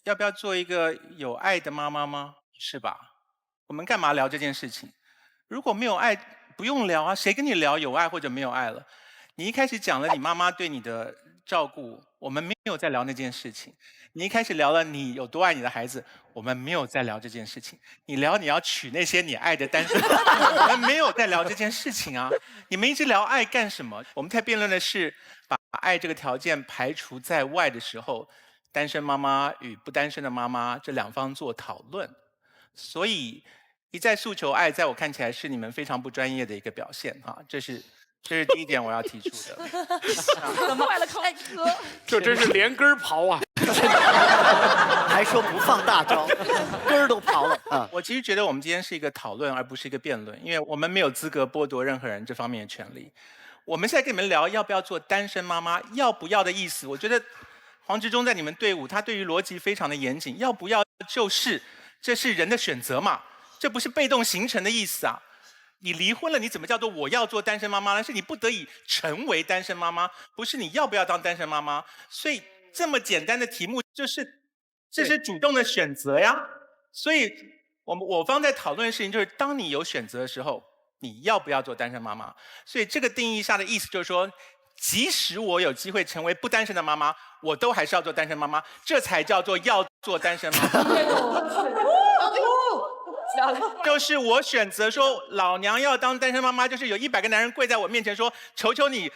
要不要做一个有爱的妈妈吗？是吧？我们干嘛聊这件事情？如果没有爱，不用聊啊，谁跟你聊有爱或者没有爱了？你一开始讲了你妈妈对你的照顾，我们没有在聊那件事情。你一开始聊了你有多爱你的孩子，我们没有在聊这件事情。你聊你要娶那些你爱的单身，我们没有在聊这件事情啊。你们一直聊爱干什么？我们在辩论的是把爱这个条件排除在外的时候，单身妈妈与不单身的妈妈这两方做讨论。所以一再诉求爱，在我看起来是你们非常不专业的一个表现哈，这是第一点我要提出的。怎么坏了康哥？这真是连根刨啊！还说不放大招，根儿都刨了啊！我其实觉得我们今天是一个讨论，而不是一个辩论，因为我们没有资格剥夺任何人这方面的权利。我们现在跟你们聊要不要做单身妈妈，要不要的意思，我觉得黄执中在你们队伍，他对于逻辑非常的严谨，要不要就是这是人的选择嘛，这不是被动形成的意思啊。你离婚了，你怎么叫做我要做单身妈妈呢？是你不得已成为单身妈妈，不是你要不要当单身妈妈。所以这么简单的题目，这是主动的选择呀。所以我方在讨论的事情就是，当你有选择的时候，你要不要做单身妈妈？所以这个定义下的意思就是说，即使我有机会成为不单身的妈妈，我都还是要做单身妈妈，这才叫做要做单身妈妈。就是我选择说，老娘要当单身妈妈，就是有100个男人跪在我面前说，求求你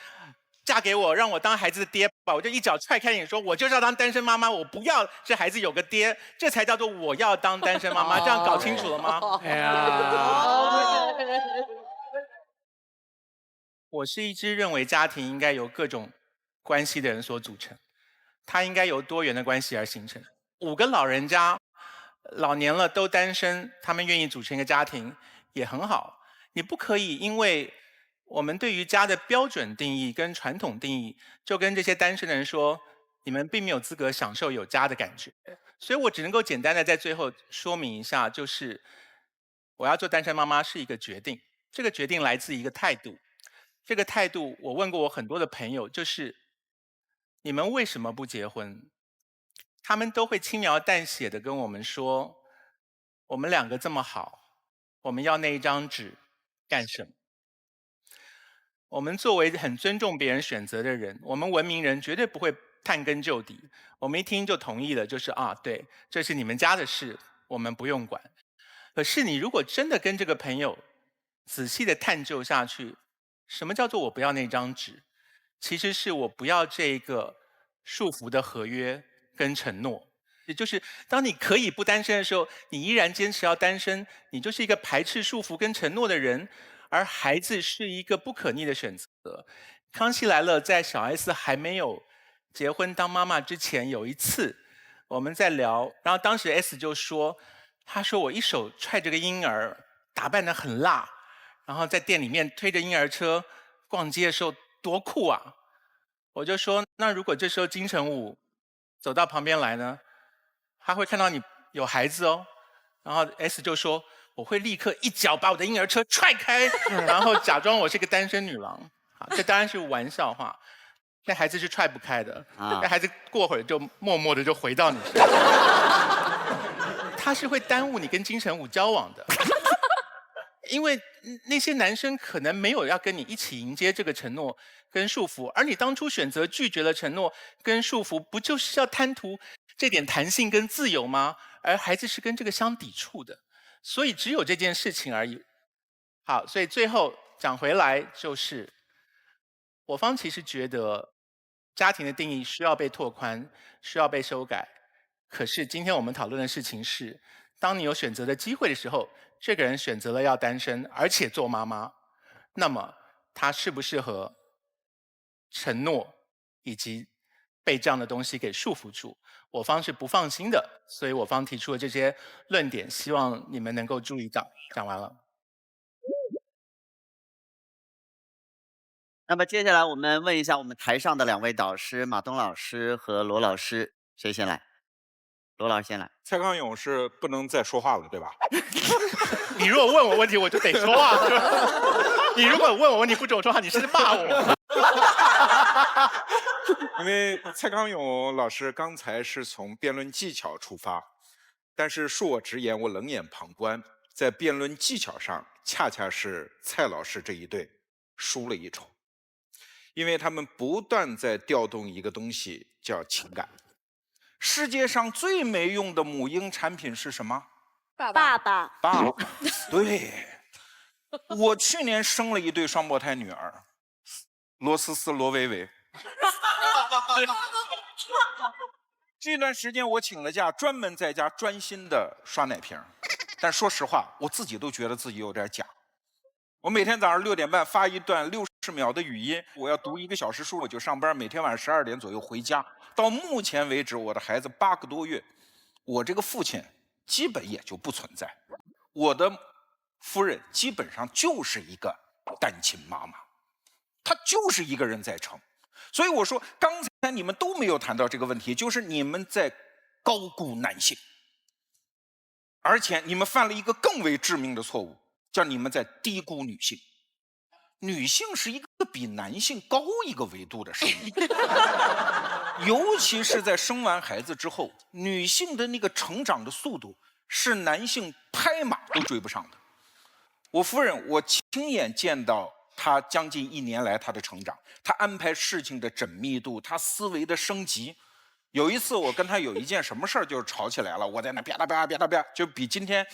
嫁给我，让我当孩子的爹吧。我就一脚踹开你说，我就是要当单身妈妈，我不要这孩子有个爹，这才叫做我要当单身妈妈。这样搞清楚了吗？哎呀，我是一只认为家庭应该由各种关系的人所组成，它应该由多元的关系而形成。5个老人家老年了都单身，他们愿意组成一个家庭也很好。你不可以因为我们对于家的标准定义跟传统定义，就跟这些单身的人说，你们并没有资格享受有家的感觉。所以我只能够简单的在最后说明一下，就是我要做单身妈妈是一个决定，这个决定来自一个态度。这个态度我问过我很多的朋友，就是你们为什么不结婚？他们都会轻描淡写的跟我们说，我们2个这么好，我们要那一张纸干什么？我们作为很尊重别人选择的人，我们文明人绝对不会探根究底，我们一听就同意了，就是啊，对，这是你们家的事，我们不用管。可是你如果真的跟这个朋友仔细的探究下去，什么叫做我不要那张纸？其实是我不要这个束缚的合约跟承诺。也就是当你可以不单身的时候，你依然坚持要单身，你就是一个排斥束缚跟承诺的人，而孩子是一个不可逆的选择。康熙来了在小 S 还没有结婚当妈妈之前，有一次我们在聊，然后当时 S 就说，他说我一手踹着个婴儿，打扮得很辣，然后在店里面推着婴儿车逛街的时候多酷啊。我就说，那如果这时候金城武走到旁边来呢，他会看到你有孩子哦。然后 S 就说，我会立刻一脚把我的婴儿车踹开，然后假装我是个单身女郎。这当然是玩笑话。那孩子是踹不开的，啊那孩子过会儿就默默的就回到你身上，他是会耽误你跟金城武交往的，因为那些男生可能没有要跟你一起迎接这个承诺跟束缚，而你当初选择拒绝了承诺跟束缚，不就是要贪图这点弹性跟自由吗？而孩子是跟这个相抵触的，所以只有这件事情而已。好，所以最后讲回来就是，我方其实觉得家庭的定义需要被拓宽，需要被修改。可是今天我们讨论的事情是，当你有选择的机会的时候，这个人选择了要单身，而且做妈妈，那么他适不适合承诺以及被这样的东西给束缚住？我方是不放心的，所以我方提出了这些论点，希望你们能够注意到。讲完了。那么接下来我们问一下我们台上的2位导师马东老师和罗老师，谁先来？罗老师先来。蔡康永是不能再说话了，对吧？你如果问我问题，我就得说话。你如果问我问题不准我说话，你是骂我。因为蔡康永老师刚才是从辩论技巧出发，但是恕我直言，我冷眼旁观，在辩论技巧上，恰恰是蔡老师这一队输了一筹，因为他们不断在调动一个东西叫情感。世界上最没用的母婴产品是什么？爸爸。对，我去年生了一对双胞胎女儿，罗思思、罗维维。这段时间我请了假，专门在家专心的刷奶瓶。但说实话，我自己都觉得自己有点假。我每天早上6点半发一段60秒的语音，我要读1个小时书，我就上班，每天晚上12点左右回家。到目前为止，我的孩子8个多月，我这个父亲基本也就不存在。我的夫人基本上就是一个单亲妈妈，她就是一个人在撑。所以我说，刚才你们都没有谈到这个问题，就是你们在高估男性，而且你们犯了一个更为致命的错误，叫你们在低估女性。女性是一个比男性高一个维度的生命，尤其是在生完孩子之后，女性的那个成长的速度是男性拍马都追不上的。我夫人，我亲眼见到她将近1年来她的成长，她安排事情的缜密度，她思维的升级。有一次我跟她有一件什么事儿就是吵起来了，我在那吧嗒吧嗒吧嗒吧，就比今天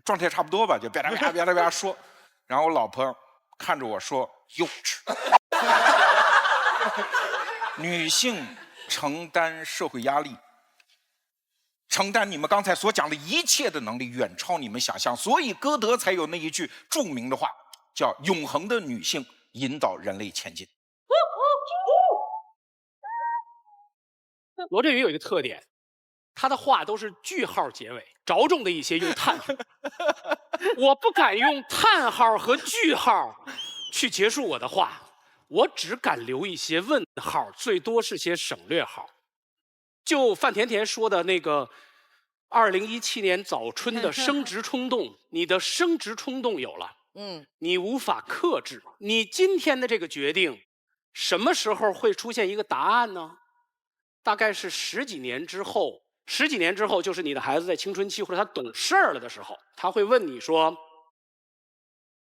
状态差不多吧，就吧嗒吧嗒吧嗒吧说，然后我老婆看着我说幼稚。女性承担社会压力，承担你们刚才所讲的一切的能力远超你们想象，所以歌德才有那一句著名的话，叫“永恒的女性引导人类前进”。罗振宇有一个特点，他的话都是句号结尾，着重的一些用叹号。我不敢用叹号和句号去结束我的话，我只敢留一些问号，最多是些省略号。就范甜甜说的那个2017年早春的生殖冲动，你的生殖冲动有了，你无法克制。你今天的这个决定，什么时候会出现一个答案呢？大概是10几年之后，10几年之后，就是你的孩子在青春期或者他懂事儿了的时候，他会问你说：“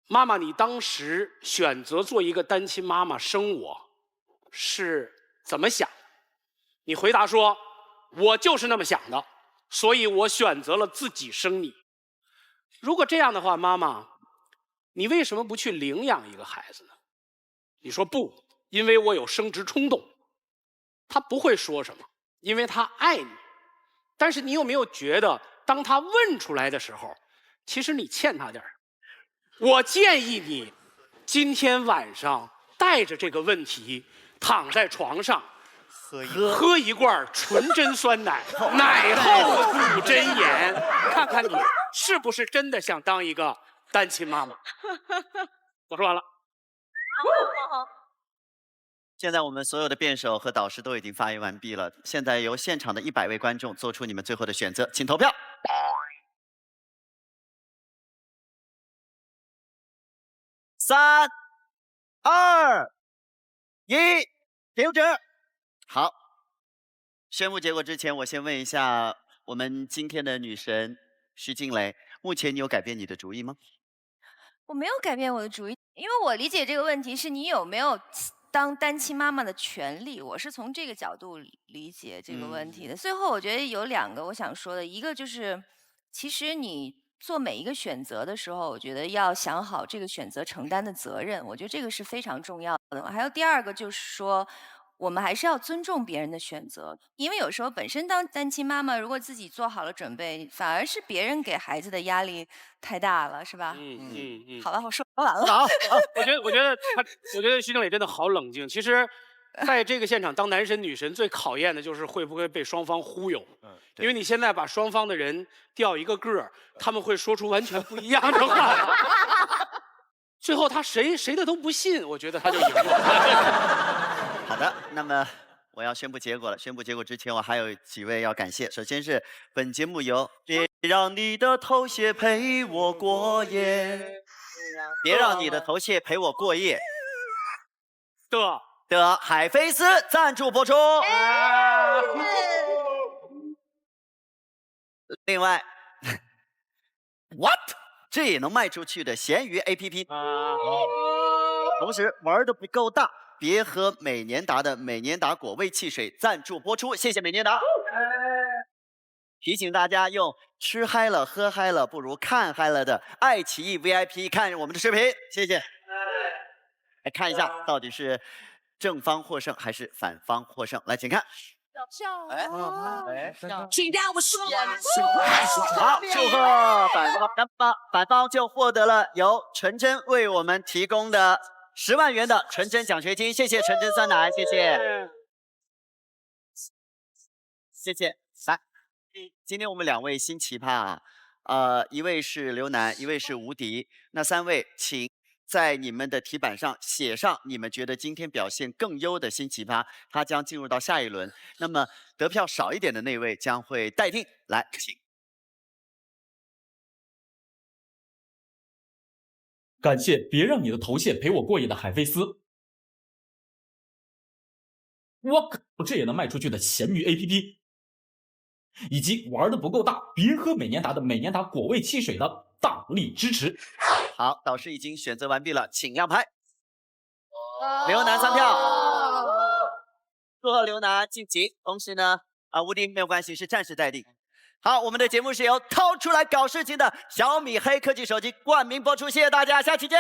妈妈，你当时选择做一个单亲妈妈生我，是怎么想？”你回答说：“我就是那么想的，所以我选择了自己生你。”如果这样的话，妈妈，你为什么不去领养一个孩子呢？你说不，因为我有生殖冲动。他不会说什么，因为他爱你。但是你有没有觉得，当他问出来的时候，其实你欠他点儿？我建议你今天晚上带着这个问题躺在床上，喝一罐纯真酸奶，奶后吐真言，看看你是不是真的想当一个单亲妈妈。我说完了。好。现在我们所有的辩手和导师都已经发言完毕了，现在由现场的100位观众做出你们最后的选择，请投票。3、2、1，停止。好，宣布结果之前，我先问一下我们今天的女神徐静蕾，目前你有改变你的主意吗？我没有改变我的主意，因为我理解这个问题是你有没有当单亲妈妈的权利，我是从这个角度理解这个问题的。最后我觉得有2个我想说的，一个就是其实你做每一个选择的时候，我觉得要想好这个选择承担的责任，我觉得这个是非常重要的。还有第2个就是说，我们还是要尊重别人的选择，因为有时候本身当单亲妈妈，如果自己做好了准备，反而是别人给孩子的压力太大了，是吧？好吧，我说完了。好，我觉得徐静蕾真的好冷静。其实，在这个现场当男神女神最考验的就是会不会被双方忽悠。因为你现在把双方的人调一个个，他们会说出完全不一样的话。最后他谁的都不信，我觉得他就赢了。好的，那么我要宣布结果了。宣布结果之前，我还有几位要感谢。首先是本节目由别让你的头屑陪我过夜，别让你的头屑陪我过夜的海飞丝赞助播出。另外 ，what 这也能卖出去的闲鱼 APP， 同时玩的不够大。别喝美年达的美年达果味汽水赞助播出，谢谢美年达。提醒大家用吃嗨了喝嗨了不如看嗨了的爱奇艺 VIP 看我们的视频，谢谢。来看一下到底是正方获胜还是反方获胜，来请看。请让我说。好，祝贺反方，那么反方就获得了由纯真为我们提供的10万元的纯真奖学金，谢谢纯真酸奶，谢谢，谢谢。来，今天我们2位新奇葩啊，一位是刘楠，一位是吴迪。那3位，请在你们的题板上写上你们觉得今天表现更优的新奇葩，他将进入到下一轮。那么得票少一点的那位将会待定。来，请。感谢别让你的头屑陪我过夜的海飞丝，我靠，这也能卖出去的闲鱼 APP， 以及玩的不够大，别喝美年达的美年达果味汽水的大力支持。好，导师已经选择完毕了，请亮牌。刘楠3票，祝贺刘楠晋级。同时呢，吴迪没有关系，是暂时待定。好，我们的节目是由掏出来搞事情的小米黑科技手机冠名播出，谢谢大家，下期见。